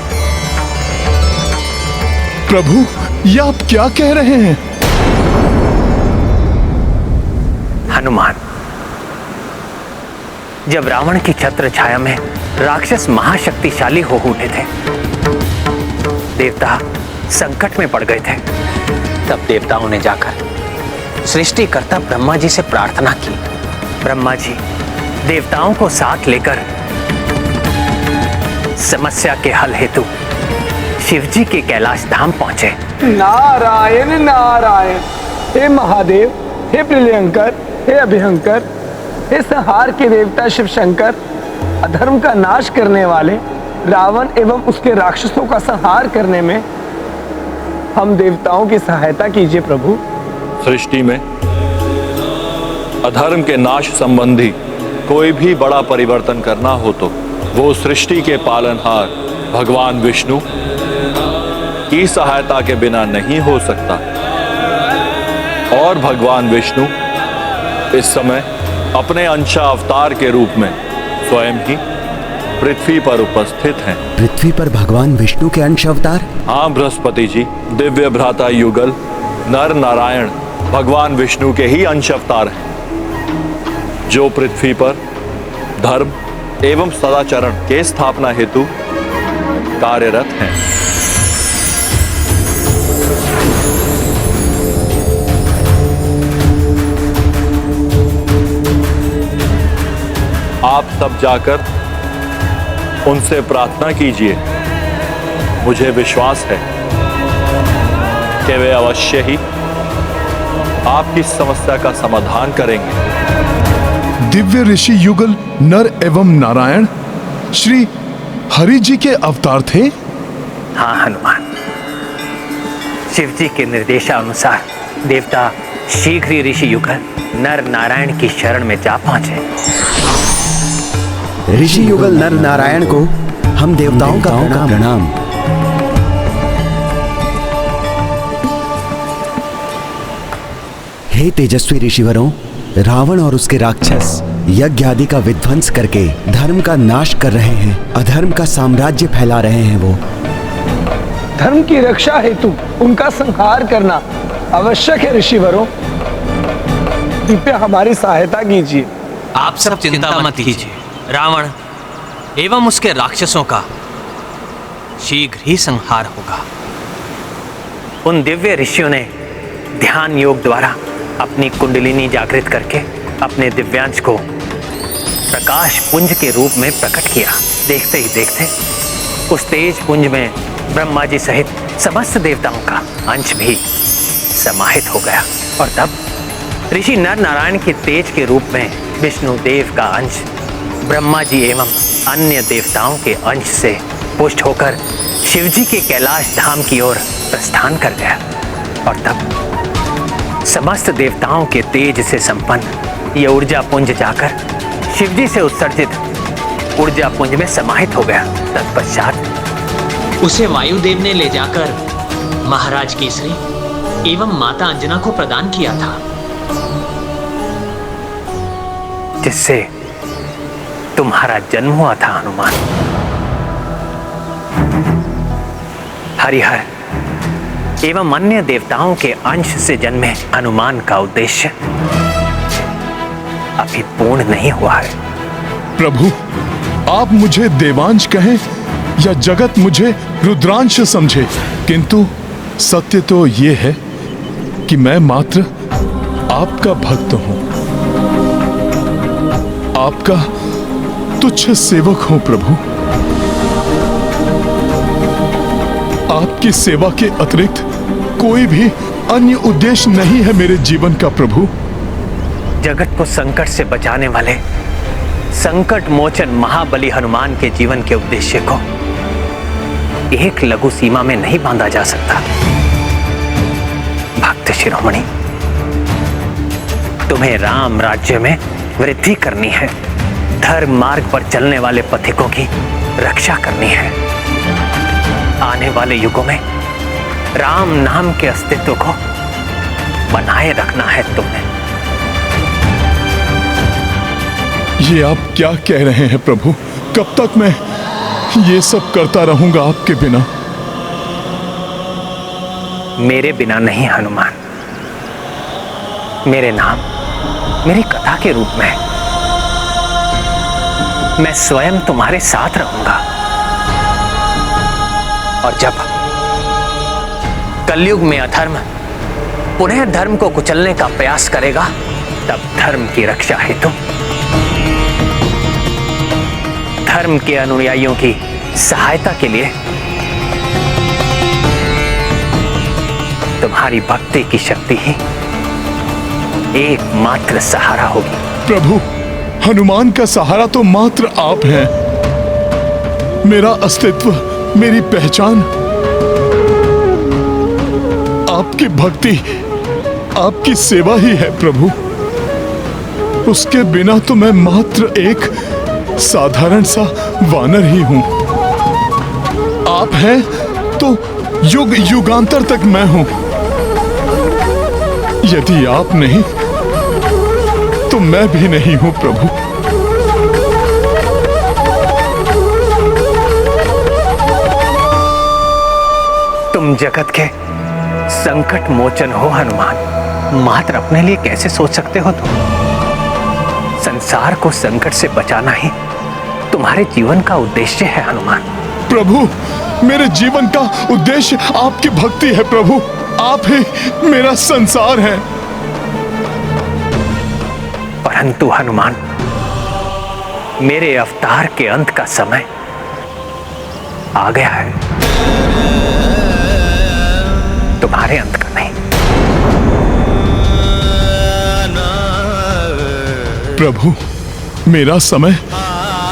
प्रभु, ये आप क्या कह रहे हैं? हनुमान, जब रावण की छत्र छाया में राक्षस महाशक्तिशाली हो उठे थे, देवता संकट में पड़ गए थे, तब देवताओं ने जाकर सृष्टिकर्ता ब्रह्मा जी से प्रार्थना की। ब्रह्मा जी देवताओं को साथ लेकर समस्या के हल हेतु शिव जी के कैलाश धाम पहुंचे। नारायण नारायण। हे महादेव, हे प्रलयंकर, हे अभिहंकर, हे संहार के देवता शिव शंकर, अधर्म का नाश करने वाले रावण एवं उसके राक्षसों का संहार करने में हम देवताओं की सहायता कीजिए प्रभु। सृष्टि में अधर्म के नाश संबंधी कोई भी बड़ा परिवर्तन करना हो तो वो सृष्टि के पालनहार भगवान विष्णु की सहायता के बिना नहीं हो सकता। और भगवान विष्णु इस समय अपने अंशा अवतार के रूप में स्वयं ही पृथ्वी पर उपस्थित हैं। पृथ्वी पर भगवान विष्णु के अंश अवतार? हाँ बृहस्पति जी, दिव्य भ्राता युगल नर नारायण भगवान विष्णु के ही अंश अवतार हैं, जो पृथ्वी पर धर्म एवं सदाचरण के स्थापना हेतु कार्यरत हैं। आप सब जाकर उनसे प्रार्थना कीजिए। मुझे विश्वास है कि वे अवश्य ही आपकी समस्या का समाधान करेंगे। दिव्य ऋषि युगल नर एवं नारायण श्री हरि जी के अवतार थे? हाँ हनुमान, शिव जी के निर्देशानुसार देवता शीघ्र ही ऋषि युगल नर नारायण की शरण में जा पहुंचे। ऋषि युगल नर नारायण को हम देवताओं का प्रणाम। हे तेजस्वी ऋषिवरों, रावण और उसके राक्षस यज्ञ आदि का विध्वंस करके धर्म का नाश कर रहे हैं, अधर्म का साम्राज्य फैला रहे हैं। वो धर्म की रक्षा हेतु उनका संहार करना आवश्यक है। ऋषिवरों, कृपया हमारी सहायता कीजिए। आप सब चिंता मत कीजिए, रावण एवं उसके राक्षसों का शीघ्र ही संहार होगा। उन दिव्य ऋषियों ने ध्यान योग द्वारा अपनी कुंडलिनी जागृत करके अपने दिव्यांश को प्रकाश पुंज के रूप में प्रकट किया। देखते ही देखते उस तेज पुंज में ब्रह्मा जी सहित समस्त देवताओं का अंश भी समाहित हो गया और तब ऋषि नर नारायण के तेज के रूप में विष्णु देव का अंश ब्रह्मा जी एवं अन्य देवताओं के अंश से पुष्ट होकर शिवजी के कैलाश धाम की ओर प्रस्थान कर गया और तब समस्त देवताओं के तेज से संपन्न ये ऊर्जा पुंज जाकर शिवजी से उत्सर्जित ऊर्जा पुंज में समाहित हो गया। तत्पश्चात उसे वायुदेव ने ले जाकर महाराज केसरी एवं माता अंजना को प्रदान किया था, जिससे तुम्हारा जन्म हुआ था हनुमान। हरिहर एवं अन्य देवताओं के अंश से जन्मे हनुमान का उद्देश्य अभी पूर्ण नहीं हुआ है। प्रभु, आप मुझे देवांश कहें या जगत मुझे रुद्रांश समझे, किंतु सत्य तो ये है कि मैं मात्र आपका भक्त हूं, आपका तुच्छ सेवक हूं प्रभु। आपकी सेवा के अतिरिक्त कोई भी अन्य उद्देश्य नहीं है मेरे जीवन का प्रभु। जगत को संकट से बचाने वाले संकट मोचन महाबली हनुमान के जीवन के उद्देश्य को एक लघु सीमा में नहीं बांधा जा सकता। भक्त शिरोमणि, तुम्हें राम राज्य में वृद्धि करनी है, धर्म मार्ग पर चलने वाले पथिकों की रक्षा करनी है। आने वाले युगों में राम नाम के अस्तित्व को बनाए रखना है तुम्हें। ये आप क्या कह रहे हैं प्रभु? कब तक मैं ये सब करता रहूंगा आपके बिना? मेरे बिना नहीं हनुमान, मेरे नाम मेरी कथा के रूप में मैं स्वयं तुम्हारे साथ रहूंगा। और जब कलयुग में अधर्म पुनः धर्म को कुचलने का प्रयास करेगा, तब धर्म की रक्षा हेतु धर्म के अनुयायियों की सहायता के लिए तुम्हारी भक्ति की शक्ति ही एकमात्र सहारा होगी। प्रभु, हनुमान का सहारा तो मात्र आप हैं। मेरा अस्तित्व, मेरी पहचान आपकी भक्ति, आपकी सेवा ही है प्रभु। उसके बिना तो मैं मात्र एक साधारण सा वानर ही हूं। आप हैं तो युग युगांतर तक मैं हूं। यदि आप नहीं तो मैं भी नहीं हूं प्रभु। तुम जगत के संकट मोचन हो हनुमान, मात्र अपने लिए कैसे सोच सकते हो तुम? संसार को संकट से बचाना ही तुम्हारे जीवन का उद्देश्य है हनुमान। प्रभु, मेरे जीवन का उद्देश्य आपकी भक्ति है प्रभु। आप ही मेरा संसार है। परंतु हनुमान, मेरे अवतार के अंत का समय आ गया है, तुम्हारे अंत का नहीं। प्रभु, मेरा समय,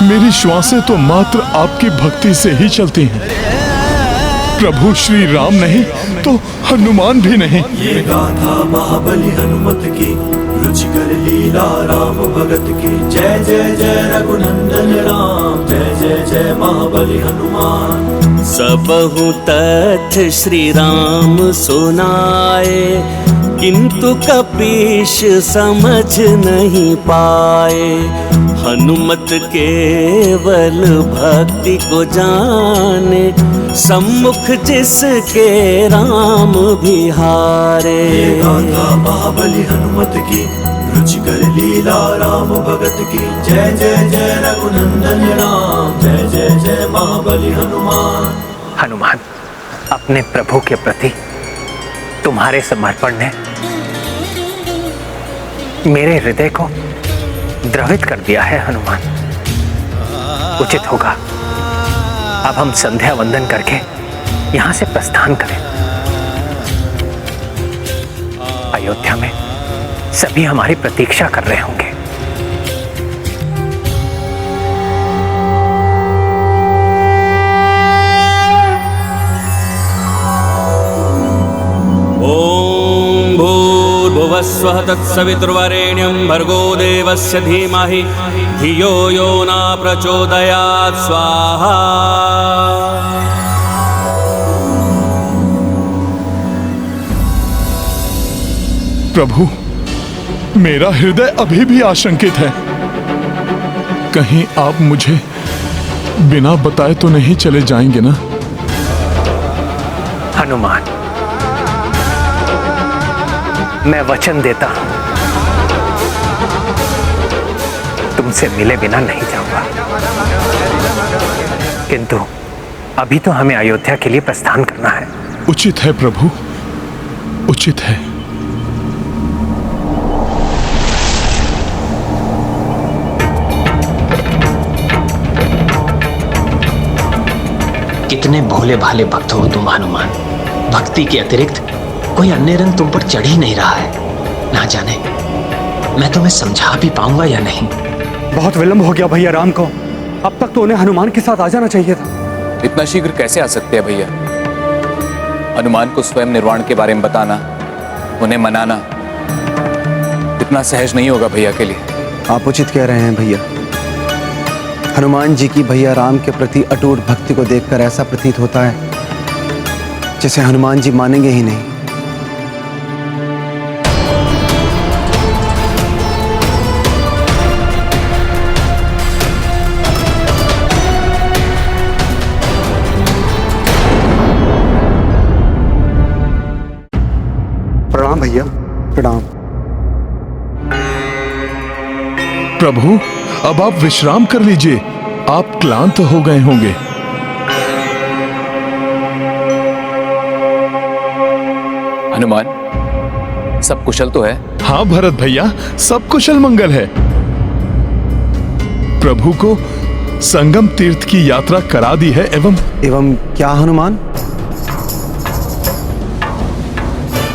मेरी श्वासें तो मात्र आपकी भक्ति से ही चलती हैं। प्रभु श्री राम नहीं तो हनुमान भी नहीं। ये गाथा महाबली हनुमत की, रुचिकर लीला राम भगत की। जय जय जय रघुनंदन राम, जय जय जय महाबली हनुमान। सबहु तथ्य श्री राम सुनाए, किंतु कपीश समझ नहीं पाए। हनुमत केवल भक्ति को जाने, सम्मुख जिसके राम भी हारे। ये गाथा महाबली हनुमत की, रुचिकर लीला राम भगत की। जय जय जय रघुनंदन राम, जय जय जय महाबली हनुमान। हनुमान, अपने प्रभु के प्रति तुम्हारे समर्पण ने मेरे हृदय को द्रवित कर दिया है। हनुमान, उचित होगा अब हम संध्या वंदन करके यहां से प्रस्थान करें। अयोध्या में सभी हमारी प्रतीक्षा कर रहे होंगे। ओम भूर्भुवस्वः तत्सवितुर्वरेण्यं भर्गो देवस्य धीमहि धियो यो न प्रचोदयात्। स्वाहा। प्रभु, मेरा हृदय अभी भी आशंकित है। कहीं आप मुझे बिना बताए तो नहीं चले जाएंगे ना? हनुमान, मैं वचन देता हूं, तुमसे मिले बिना नहीं जाऊंगा। किंतु अभी तो हमें अयोध्या के लिए प्रस्थान करना है। उचित है प्रभु, उचित है। कितने भोले भाले भक्त हो तुम हनुमान। भक्ति के अतिरिक्त कोई अन्य रंग तुम पर चढ़ ही नहीं रहा है। ना जाने मैं तुम्हें समझा भी पाऊंगा या नहीं। बहुत विलंब हो गया भैया राम को। अब तक तो उन्हें हनुमान के साथ आ जाना चाहिए था। इतना शीघ्र कैसे आ सकते हैं भैया? हनुमान को स्वयं निर्वाण के बारे में बताना, उन्हें मनाना इतना सहज नहीं होगा भैया के लिए। आप उचित कह रहे हैं भैया। हनुमान जी की भैया राम के प्रति अटूट भक्ति को देखकर ऐसा प्रतीत होता है जैसे हनुमान जी मानेंगे ही नहीं। प्रणाम भैया, प्रणाम। प्रभु, अब आप विश्राम कर लीजिए। आप क्लांत हो गए होंगे। हनुमान, सब कुशल तो है? हाँ भरत भैया, सब कुशल मंगल है। प्रभु को संगम तीर्थ की यात्रा करा दी है। एवं क्या हनुमान?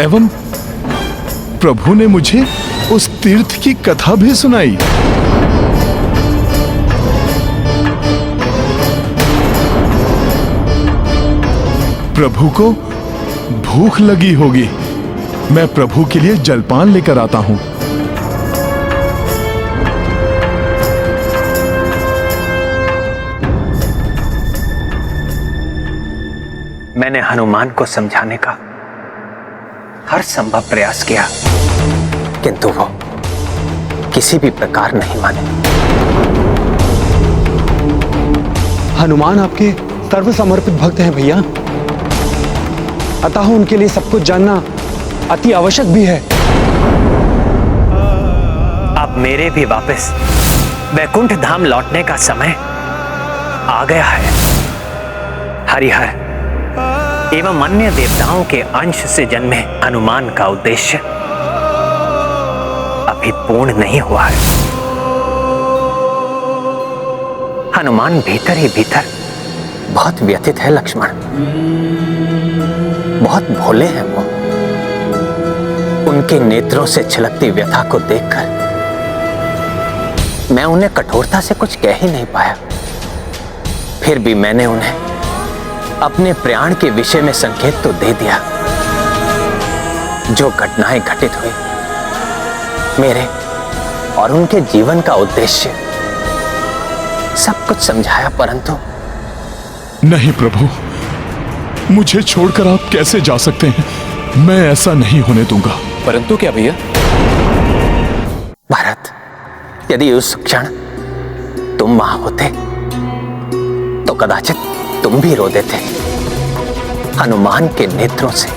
एवं प्रभु ने मुझे उस तीर्थ की कथा भी सुनाई। प्रभु को भूख लगी होगी। मैं प्रभु के लिए जलपान लेकर आता हूं। मैंने हनुमान को समझाने का हर संभव प्रयास किया, किंतु वो किसी भी प्रकार नहीं माने। हनुमान आपके सर्व समर्पित भक्त हैं भैया, अतः उनके लिए सब कुछ जानना अति आवश्यक भी है। अब मेरे भी वापस वैकुंठ धाम लौटने का समय आ गया है। हरिहर एवं अन्य देवताओं के अंश से जन्मे हनुमान का उद्देश्य अभी पूर्ण नहीं हुआ है। हनुमान भीतर ही भीतर बहुत व्यथित है लक्ष्मण। बहुत भोले हैं वो। उनके नेत्रों से छलकती व्यथा को देखकर मैं उन्हें कठोरता से कुछ कह ही नहीं पाया। फिर भी मैंने उन्हें अपने प्राण के विषय में संकेत तो दे दिया। जो घटनाएं घटित हुई, मेरे और उनके जीवन का उद्देश्य सब कुछ समझाया, परंतु नहीं प्रभु, मुझे छोड़कर आप कैसे जा सकते हैं? मैं ऐसा नहीं होने दूंगा। परंतु क्या भैया? भरत, यदि उस क्षण तुम वहां होते तो कदाचित तुम भी रो देते। हनुमान के नेत्रों से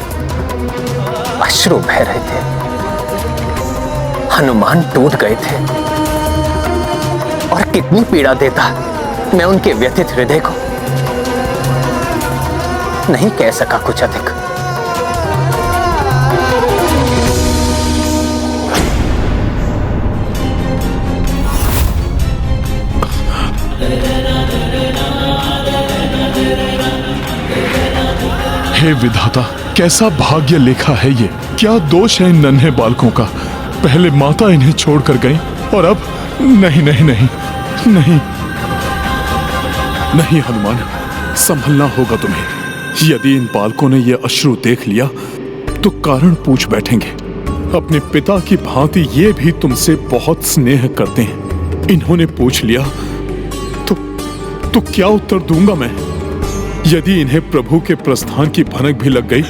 अश्रु बह रहे थे, हनुमान टूट गए थे, और कितनी पीड़ा देता मैं उनके व्यथित हृदय को। नहीं कह सका कुछ अधिक। हे विधाता, कैसा भाग्य लेखा है ये। क्या दोष है इन नन्हे बालकों का? पहले माता इन्हें छोड़कर गई और अब नहीं नहीं नहीं नहीं नहीं। हनुमान, संभलना होगा तुम्हें। यदि इन बालकों ने ये अश्रु देख लिया तो कारण पूछ बैठेंगे। अपने पिता की भांति ये भी तुमसे बहुत स्नेह करते हैं। इन्होंने पूछ लिया तो क्या उत्तर दूंगा मैं? यदि इन्हें प्रभु के प्रस्थान की भनक भी लग गई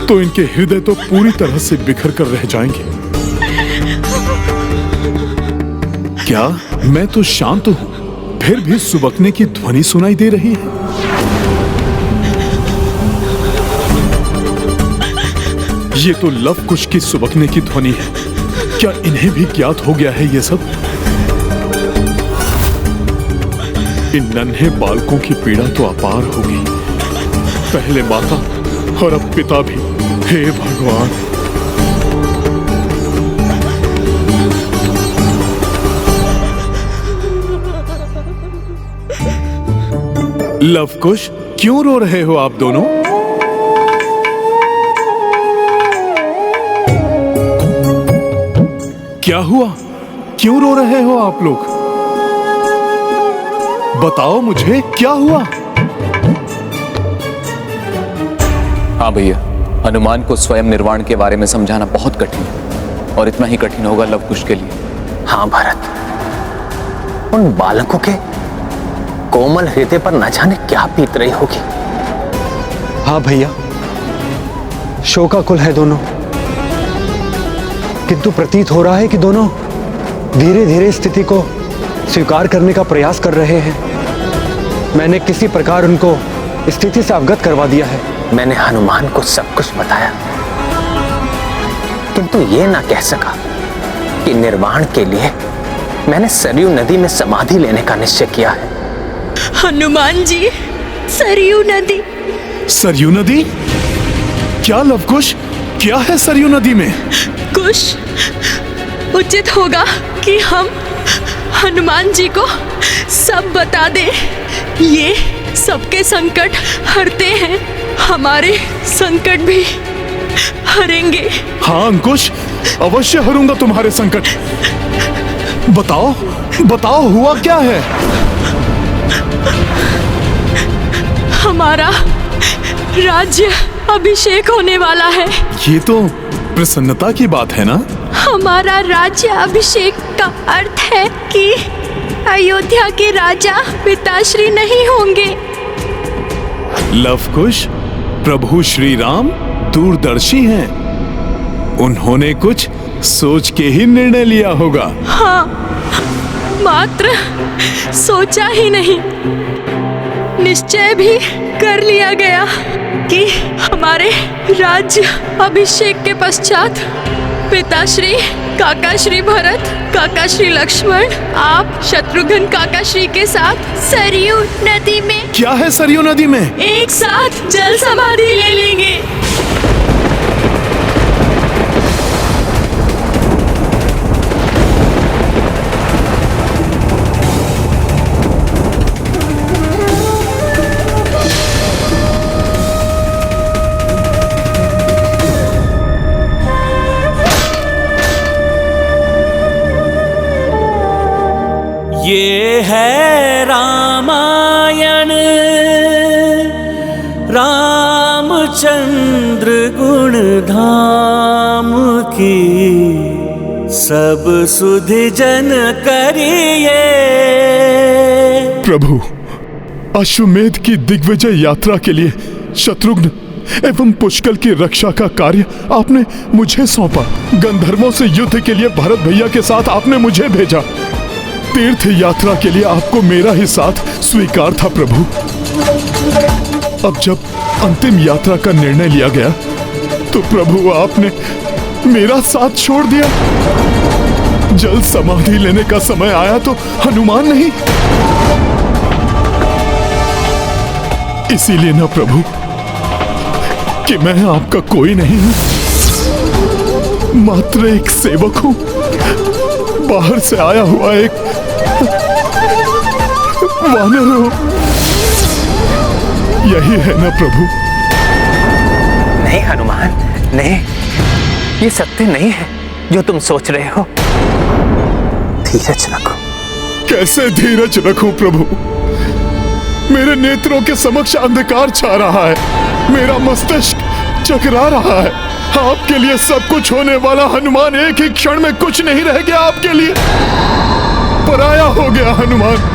तो इनके हृदय तो पूरी तरह से बिखर कर रह जाएंगे। क्या मैं तो शांत हूं, फिर भी सुबकने की ध्वनि सुनाई दे रही है? ये तो लव कुश की सुबकने की ध्वनि है। क्या इन्हें भी ज्ञात हो गया है ये सब? इन नन्हे बालकों की पीड़ा तो अपार होगी। पहले माता और अब पिता भी। हे भगवान! लव कुश, क्यों रो रहे हो आप दोनों? क्या हुआ? क्यों रो रहे हो आप लोग? बताओ मुझे, क्या हुआ? हाँ भैया, हनुमान को स्वयं निर्वाण के बारे में समझाना बहुत कठिन है, और इतना ही कठिन होगा लव कुश के लिए। हाँ भरत, उन बालकों के कोमल हृदय पर न जाने क्या बीत रही होगी। हाँ भैया, शोकाकुल है दोनों, किंतु प्रतीत हो रहा है कि दोनों धीरे धीरे स्थिति को स्वीकार करने का प्रयास कर रहे हैं। मैंने किसी प्रकार उनको स्थिति से अवगत करवा दिया है। मैंने हनुमान को सब कुछ बताया, किंतु ये ना कह सका कि निर्वाण के लिए मैंने सरयू नदी में समाधि लेने का निश्चय किया है। हनुमान जी, सरयू नदी। सरयू नदी? क्या लव कुश, क्या है सरयू नदी में? कुश, उचित होगा कि हम हनुमान जी को सब बता दें। ये सबके संकट हरते हैं, हमारे संकट भी हरेंगे। हाँ अंकुश, अवश्य हरूंगा तुम्हारे संकट। बताओ बताओ, हुआ क्या है? हमारा राज्य अभिषेक होने वाला है। ये तो प्रसन्नता की बात है ना? हमारा राज्य अभिषेक का अर्थ है कि अयोध्या के राजा पिताश्री नहीं होंगे। लव कुश, प्रभु श्री राम दूरदर्शी हैं। उन्होंने कुछ सोच के ही निर्णय लिया होगा। हाँ, मात्र सोचा ही नहीं, निश्चय भी कर लिया गया कि हमारे राज्य अभिषेक के पश्चात पिताश्री, काका श्री भरत, काका श्री लक्ष्मण, आप शत्रुघ्न काका श्री के साथ सरयू नदी में। क्या है सरयू नदी में? एक साथ जल समाधि ले लेंगे। ये है रामायण, रामचंद्र गुणधाम। की सब सुधि जन करिए। प्रभु, अश्वमेध की दिग्विजय यात्रा के लिए शत्रुघ्न एवं पुष्कल की रक्षा का कार्य आपने मुझे सौंपा। गंधर्वों से युद्ध के लिए भरत भैया के साथ आपने मुझे भेजा। तीर्थ यात्रा के लिए आपको मेरा ही साथ स्वीकार था प्रभु। अब जब अंतिम यात्रा का निर्णय लिया गया तो प्रभु आपने मेरा साथ छोड़ दिया। जल समाधि लेने का समय आया तो हनुमान नहीं। इसीलिए ना प्रभु कि मैं आपका कोई नहीं हूं, मात्र एक सेवक हूं, बाहर से आया हुआ एक वानर हूं। यही है ना प्रभु? नहीं हनुमान, नहीं, ये सत्य नहीं है जो तुम सोच रहे हो। धीरज रखो। कैसे धीरज रखूं प्रभु? मेरे नेत्रों के समक्ष अंधकार छा रहा है, मेरा मस्तिष्क चकरा रहा है। आपके लिए सब कुछ होने वाला हनुमान एक ही क्षण में कुछ नहीं रह गया। आपके लिए पराया हो गया हनुमान।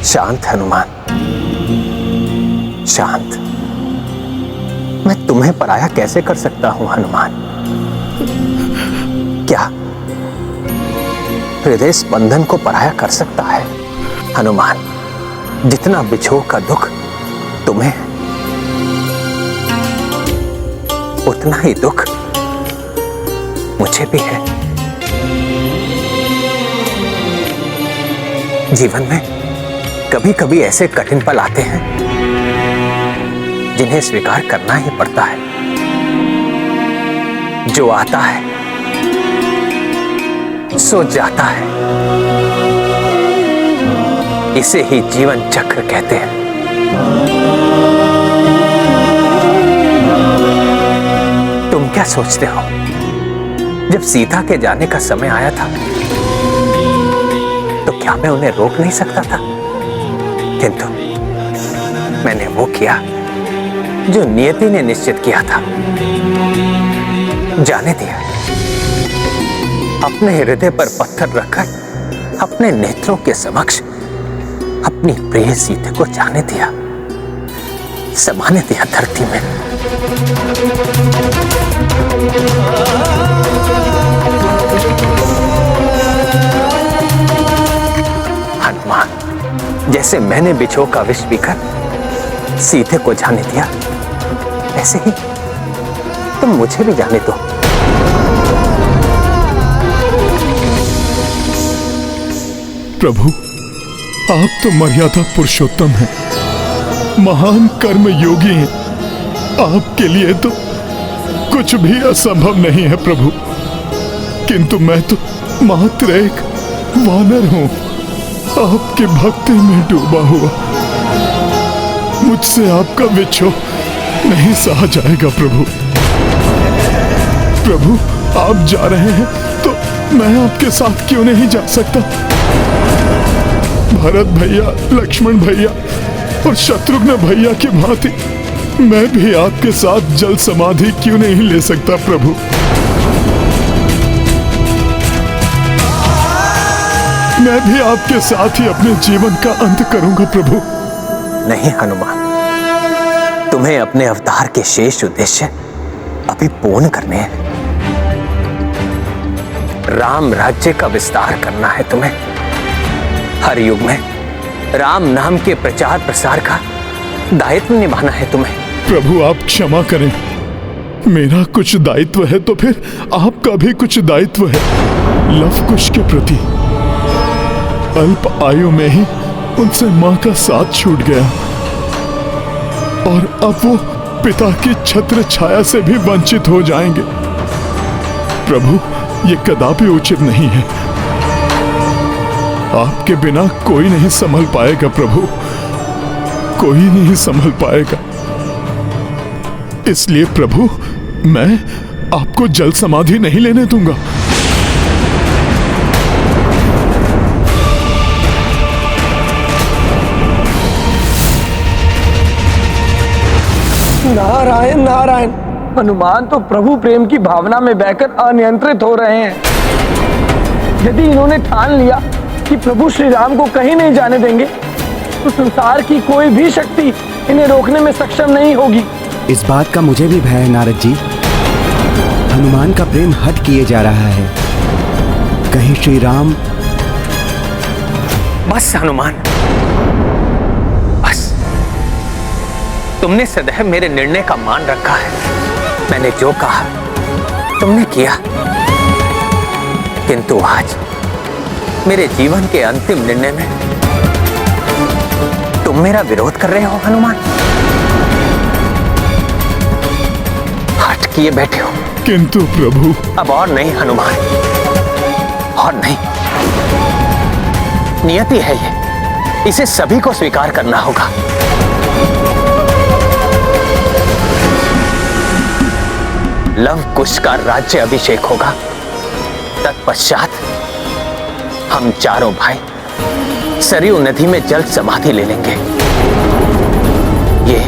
शांत हनुमान, शांत। मैं तुम्हें पराया कैसे कर सकता हूं हनुमान? क्या हृदय स्पंदन को पराया कर सकता है? हनुमान, जितना बिछोह का दुख तुम्हें, उतना ही दुख मुझे भी है। जीवन में कभी कभी ऐसे कठिन पल आते हैं जिन्हें स्वीकार करना ही पड़ता है। जो आता है सो जाता है, इसे ही जीवन चक्र कहते हैं। तुम क्या सोचते हो? जब सीता के जाने का समय आया था तो क्या मैं उन्हें रोक नहीं सकता था? किंतु मैंने वो किया जो नियति ने निश्चित किया था। जाने दिया, अपने हृदय पर पत्थर रखकर अपने नेत्रों के समक्ष अपनी प्रिय सीता को जाने दिया, समाने दिया धरती में। हनुमान, जैसे मैंने बिछोह का विष पीकर सीते को जाने दिया, ऐसे ही तुम मुझे भी जाने दो। प्रभु, आप तो मर्यादा पुरुषोत्तम हैं, महान कर्म योगी हैं। आपके लिए तो कुछ भी असंभव नहीं है प्रभु। किंतु मैं तो मात्र एक वानर हूं, आपकी भक्ति में डूबा हुआ। मुझसे आपका विछोह नहीं सहा जाएगा प्रभु। प्रभु, आप जा रहे हैं तो मैं आपके साथ क्यों नहीं जा सकता? भरत भैया, लक्ष्मण भैया और शत्रुघ्न भैया की भांति मैं भी आपके साथ जल समाधि क्यों नहीं ले सकता प्रभु? मैं भी आपके साथ ही अपने जीवन का अंत करूंगा प्रभु। नहीं हनुमान, तुम्हें अपने अवतार के शेष उद्देश्य अभी पूर्ण करने हैं। राम राज्य का विस्तार करना है तुम्हें। हर युग में राम नाम के प्रचार प्रसार का दायित्व निभाना है तुम्हें। प्रभु, आप क्षमा करें। मेरा कुछ दायित्व है तो फिर आपका भी कुछ दायित्व है। लवकुश के प्रति अल्प आयु में ही उनसे मां का साथ छूट गया और अब वो पिता की छत्र छाया से भी वंचित हो जाएंगे। प्रभु, ये कदापि उचित नहीं है। आपके बिना कोई नहीं संभल पाएगा प्रभु, कोई नहीं संभल पाएगा। इसलिए प्रभु, मैं आपको जल समाधि नहीं लेने दूंगा। नारायण नारायण, हनुमान तो प्रभु प्रेम की भावना में बहकर अनियंत्रित हो रहे हैं। यदि इन्होंने ठान लिया कि प्रभु श्री राम को कहीं नहीं जाने देंगे, तो संसार की कोई भी शक्ति इन्हें रोकने में सक्षम नहीं होगी। इस बात का मुझे भी भय है नारद जी। हनुमान का प्रेम हठ किए जा रहा है। कहीं श्री राम। बस हनुमान, बस। तुमने सदैव मेरे निर्णय का मान रखा है। मैंने जो कहा तुमने किया, किंतु आज मेरे जीवन के अंतिम निर्णय में तुम मेरा विरोध कर रहे हो हनुमान। हट किए बैठे हो। किंतु प्रभु। अब और नहीं हनुमान, और नहीं। नियति है ये, इसे सभी को स्वीकार करना होगा। लव कुश का राज्य अभिषेक होगा। तत्पश्चात हम चारों भाई सरयू नदी में जल समाधि ले लेंगे। ये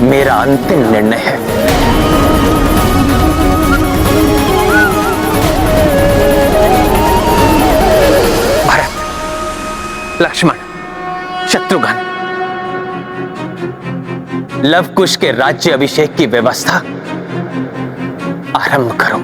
मेरा अंतिम निर्णय है। भरत, लक्ष्मण, शत्रुघ्न, लव कुश के राज्य अभिषेक की व्यवस्था आरंभ करो।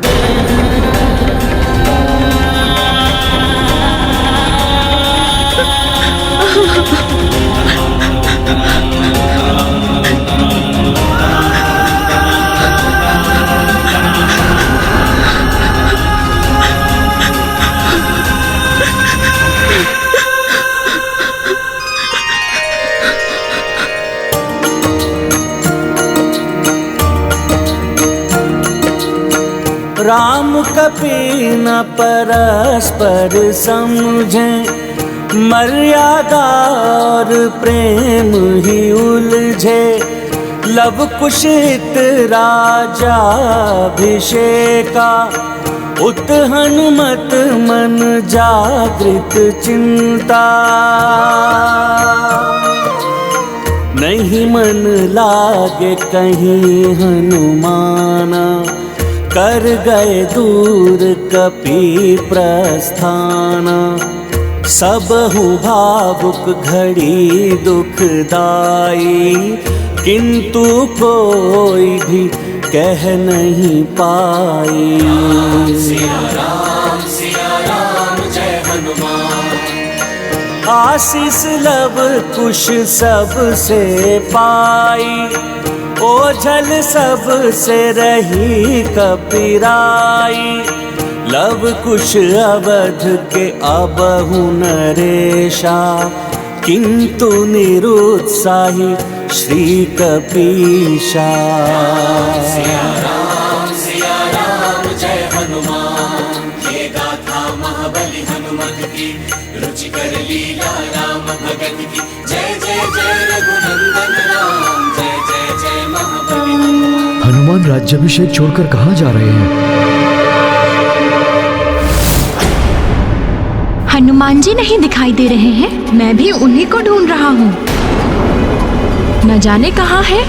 राम कपि न परस्पर समझे, मर्यादा और प्रेम ही उलझे। लव कुशित राजा अभिषेका, उत हनुमत मन जागृत चिंता। नहीं मन लागे कहीं हनुमाना, कर गए दूर कपि प्रस्थाना। सबहु भावुक घड़ी दुखदाई, किंतु कोई भी कह नहीं पाई। सिया राम जय हनुमान। आशीष लव कुश सब से पाई, ओझल सब से रही कपिराई। लव कुश अवध के अबहु नरेशा, किंतु निरुत्साही श्री कपीशा। सिया राम जय हनुमान। ये गाथा महाबली हनुमत की, रुचिकर लीला राम भगत की। जय जय जय रघुनंदन राम, जय जय जय महाबली हनुमान। हनुमान राज्याभिषेक छोड़कर कहाँ जा रहे हैं? हनुमान जी नहीं दिखाई दे रहे हैं। मैं भी उन्हीं को ढूंढ रहा हूँ। न जाने कहाँ है।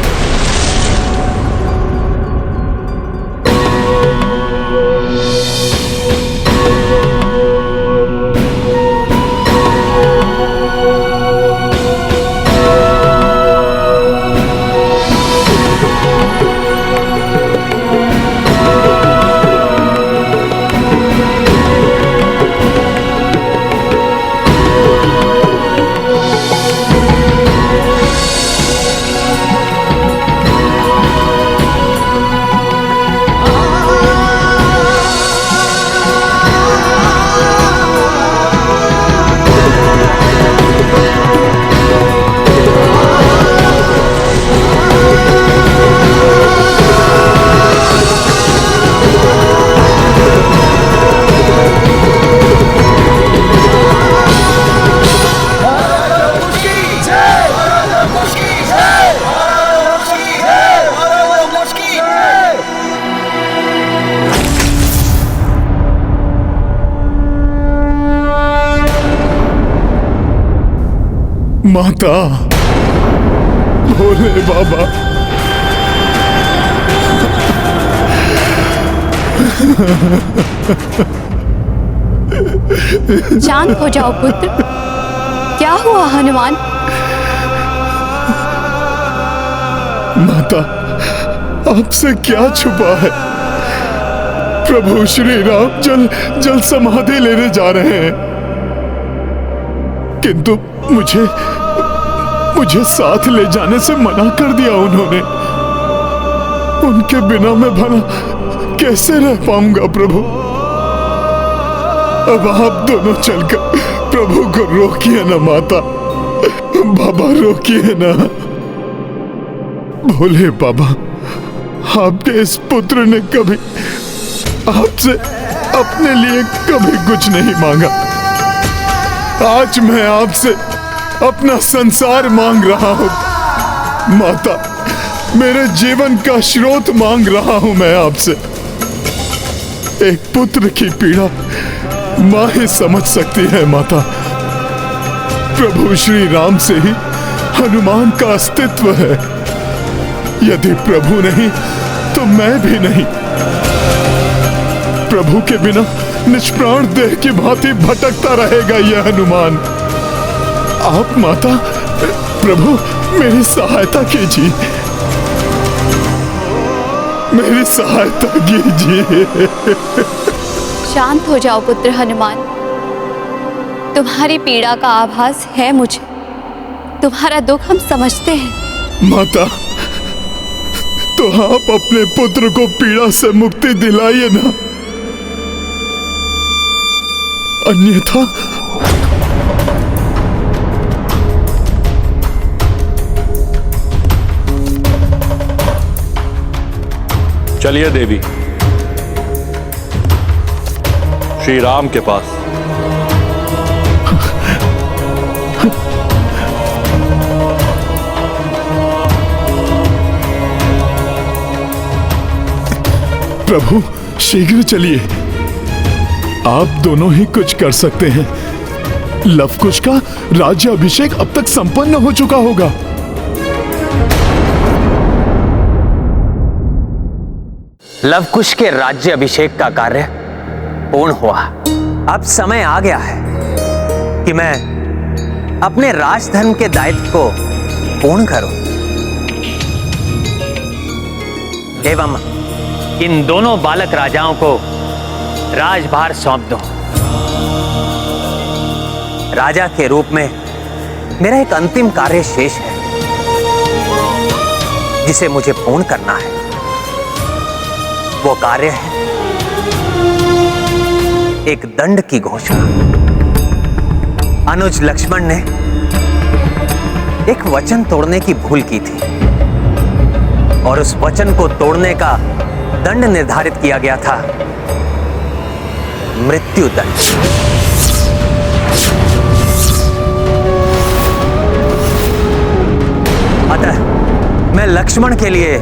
माता, भोले बाबा। शांत हो जाओ पुत्र। क्या हुआ हनुमान? माता, आपसे क्या छुपा है? प्रभु श्री राम जल समाधि लेने जा रहे हैं, किंतु मुझे साथ ले जाने से मना कर दिया उन्होंने। उनके बिना मैं भला कैसे रह पाऊंगा प्रभु? अब आप दोनों चलकर प्रभु को रोकिए ना माता। बाबा रोकिए ना। भोले बाबा, आपके इस पुत्र ने कभी आपसे अपने लिए कभी कुछ नहीं मांगा। आज मैं आपसे अपना संसार मांग रहा हूं माता। मेरे जीवन का स्रोत मांग रहा हूं मैं आपसे। एक पुत्र की पीड़ा मां ही समझ सकती है माता। प्रभु श्री राम से ही हनुमान का अस्तित्व है। यदि प्रभु नहीं तो मैं भी नहीं। प्रभु के बिना निष्प्राण देह की भांति भटकता रहेगा यह हनुमान। आप माता, प्रभु मेरी सहायता कीजिए, मेरी सहायता कीजिए। शांत हो जाओ पुत्र हनुमान। तुम्हारी पीड़ा का आभास है मुझे। तुम्हारा दुख हम समझते हैं। माता, तो आप अपने पुत्र को पीड़ा से मुक्ति दिलाइए ना, अन्यथा चलिए देवी, श्री राम के पास। प्रभु शीघ्र चलिए। आप दोनों ही कुछ कर सकते हैं। लवकुश का राज्य अभिषेक अब तक संपन्न हो चुका होगा। लवकुश के राज्य अभिषेक का कार्य पूर्ण हुआ। अब समय आ गया है कि मैं अपने राजधर्म के दायित्व को पूर्ण करूं एवं इन दोनों बालक राजाओं को राजभार सौंप दूं। राजा के रूप में मेरा एक अंतिम कार्य शेष है जिसे मुझे पूर्ण करना है। वो कार्य है एक दंड की घोषणा। अनुज लक्ष्मण ने एक वचन तोड़ने की भूल की थी और उस वचन को तोड़ने का दंड निर्धारित किया गया था, मृत्यु दंड। अतः मैं लक्ष्मण के लिए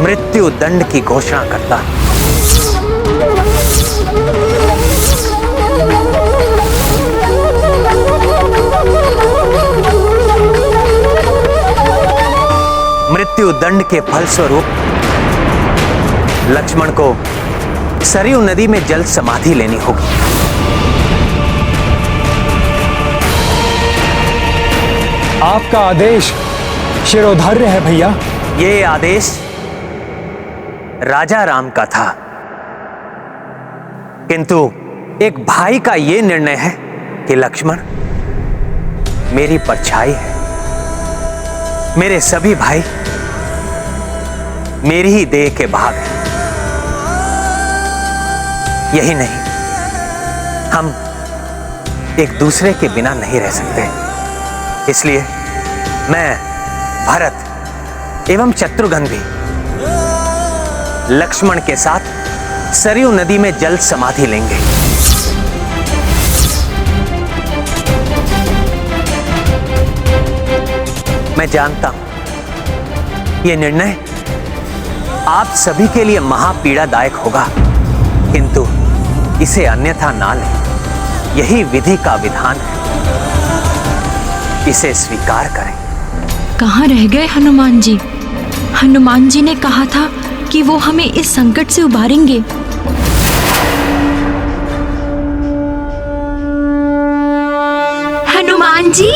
मृत्यु दंड की घोषणा करता हूं। मृत्यु दंड के फलस्वरूप लक्ष्मण को सरयू नदी में जल समाधि लेनी होगी। आपका आदेश शिरोधार्य है भैया। ये आदेश राजा राम का था, किंतु एक भाई का यह निर्णय है कि लक्ष्मण मेरी परछाई है। मेरे सभी भाई मेरी ही देह के भाग हैं। यही नहीं, हम एक दूसरे के बिना नहीं रह सकते। इसलिए मैं, भरत एवं शत्रुघ्न भी लक्ष्मण के साथ सरयू नदी में जल समाधि लेंगे। मैं जानता हूं यह निर्णय आप सभी के लिए महापीड़ादायक होगा, किंतु इसे अन्यथा ना लें। यही विधि का विधान है। इसे स्वीकार करें। कहाँ रह गए हनुमान जी? हनुमान जी ने कहा था कि वो हमें इस संकट से उबारेंगे। हनुमान जी,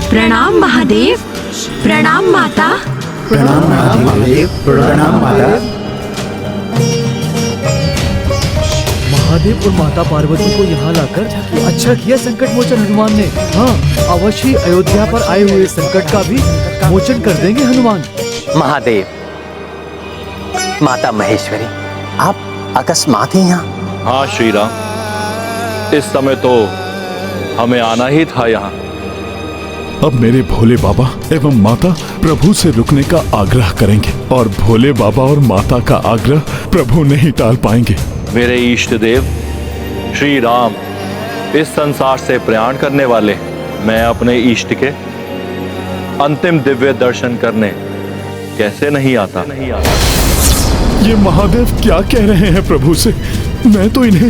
प्रणाम महादेव, प्रणाम माता। प्रणाम महादेव, प्रणाम माता। महादेव और माता पार्वती को यहाँ लाकर अच्छा किया संकट मोचन हनुमान ने। हाँ, अवश्य अयोध्या पर आए हुए संकट का भी मोचन कर देंगे हनुमान। महादेव, माता महेश्वरी, आप अकस्मात ही यहाँ? हाँ श्री राम, इस समय तो हमें आना ही था यहाँ। अब मेरे भोले बाबा एवं माता प्रभु से रुकने का आग्रह करेंगे और भोले बाबा और माता का आग्रह प्रभु नहीं टाल पाएंगे। मेरे इष्ट देव श्री राम इस संसार से प्रयाण करने वाले, मैं अपने इष्ट के अंतिम दिव्य दर्शन करने कैसे नहीं आता? ये महादेव क्या कह रहे हैं प्रभु से? मैं तो इन्हें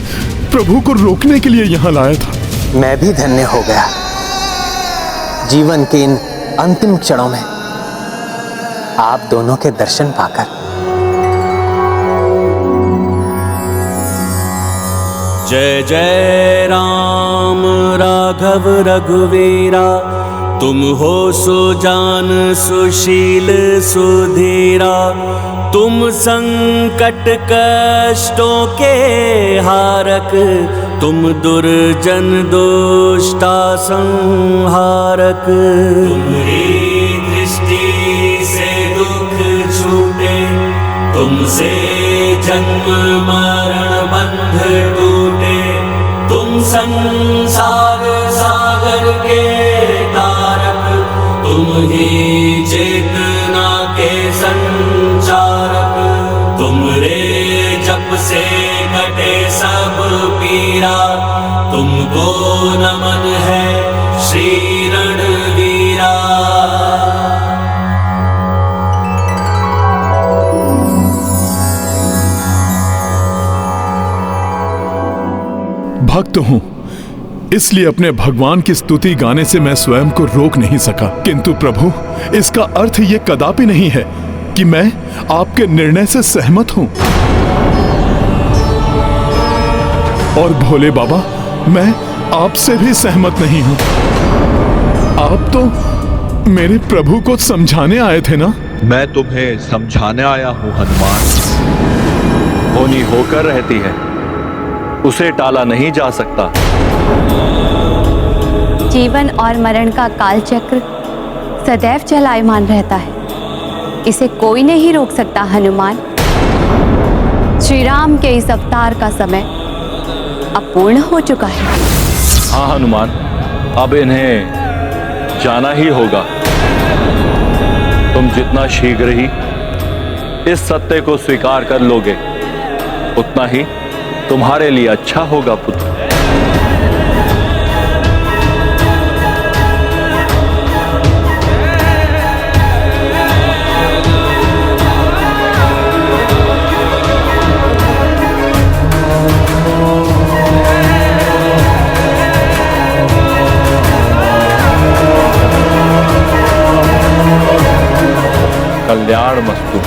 प्रभु को रोकने के लिए यहाँ लाया था। मैं भी धन्य हो गया जीवन के इन अंतिम क्षणों में आप दोनों के दर्शन पाकर। जय जय राम राघव रघुवीरा, तुम हो सुजान सुशील सुधीरा। तुम संकट कष्टों के हारक, तुम दुर्जन दुष्टा संहारक। तुम्हारी दृष्टि से दुख छूटे, तुमसे जन्म मरण बंध टूटे। तुम संसार सागर के तारक, तुम ही चेतना के संचारक। तुमरे जप से कटे सब पीरा, तुमको नमन है श्री रणवीरा। भक्त हूं, इसलिए अपने भगवान की स्तुति गाने से मैं स्वयं को रोक नहीं सका। किंतु प्रभु, इसका अर्थ ये कदापि नहीं है कि मैं आपके निर्णय से सहमत हूं। और भोले बाबा, मैं आपसे भी सहमत नहीं हूं। आप तो मेरे प्रभु को समझाने आए थे ना? मैं तुम्हें समझाने आया हूं हनुमान। होनी होकर रहती है, उसे टाला नहीं जा सकता। जीवन और मरण का काल चक्र सदैव चलायमान रहता है, इसे कोई नहीं रोक सकता हनुमान। श्री राम के इस अवतार का समय अब पूर्ण हो चुका है। हाँ हनुमान, अब इन्हें जाना ही होगा। तुम जितना शीघ्र ही इस सत्य को स्वीकार कर लोगे, उतना ही तुम्हारे लिए अच्छा होगा पुत्र। कल्याण मस्तु।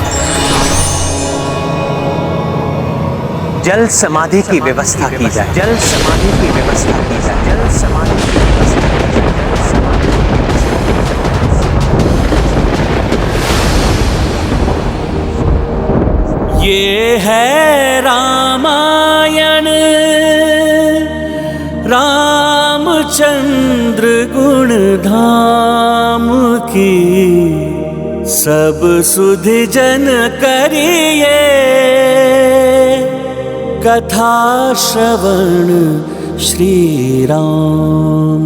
जल समाधि की व्यवस्था की जाए। जल समाधि की व्यवस्था की जाए। जल समाधि की व्यवस्था की जाए। ये है रामायण, रामचंद्र गुण धाम की। सब सुधि जन करिए, कथा श्रवण श्री राम।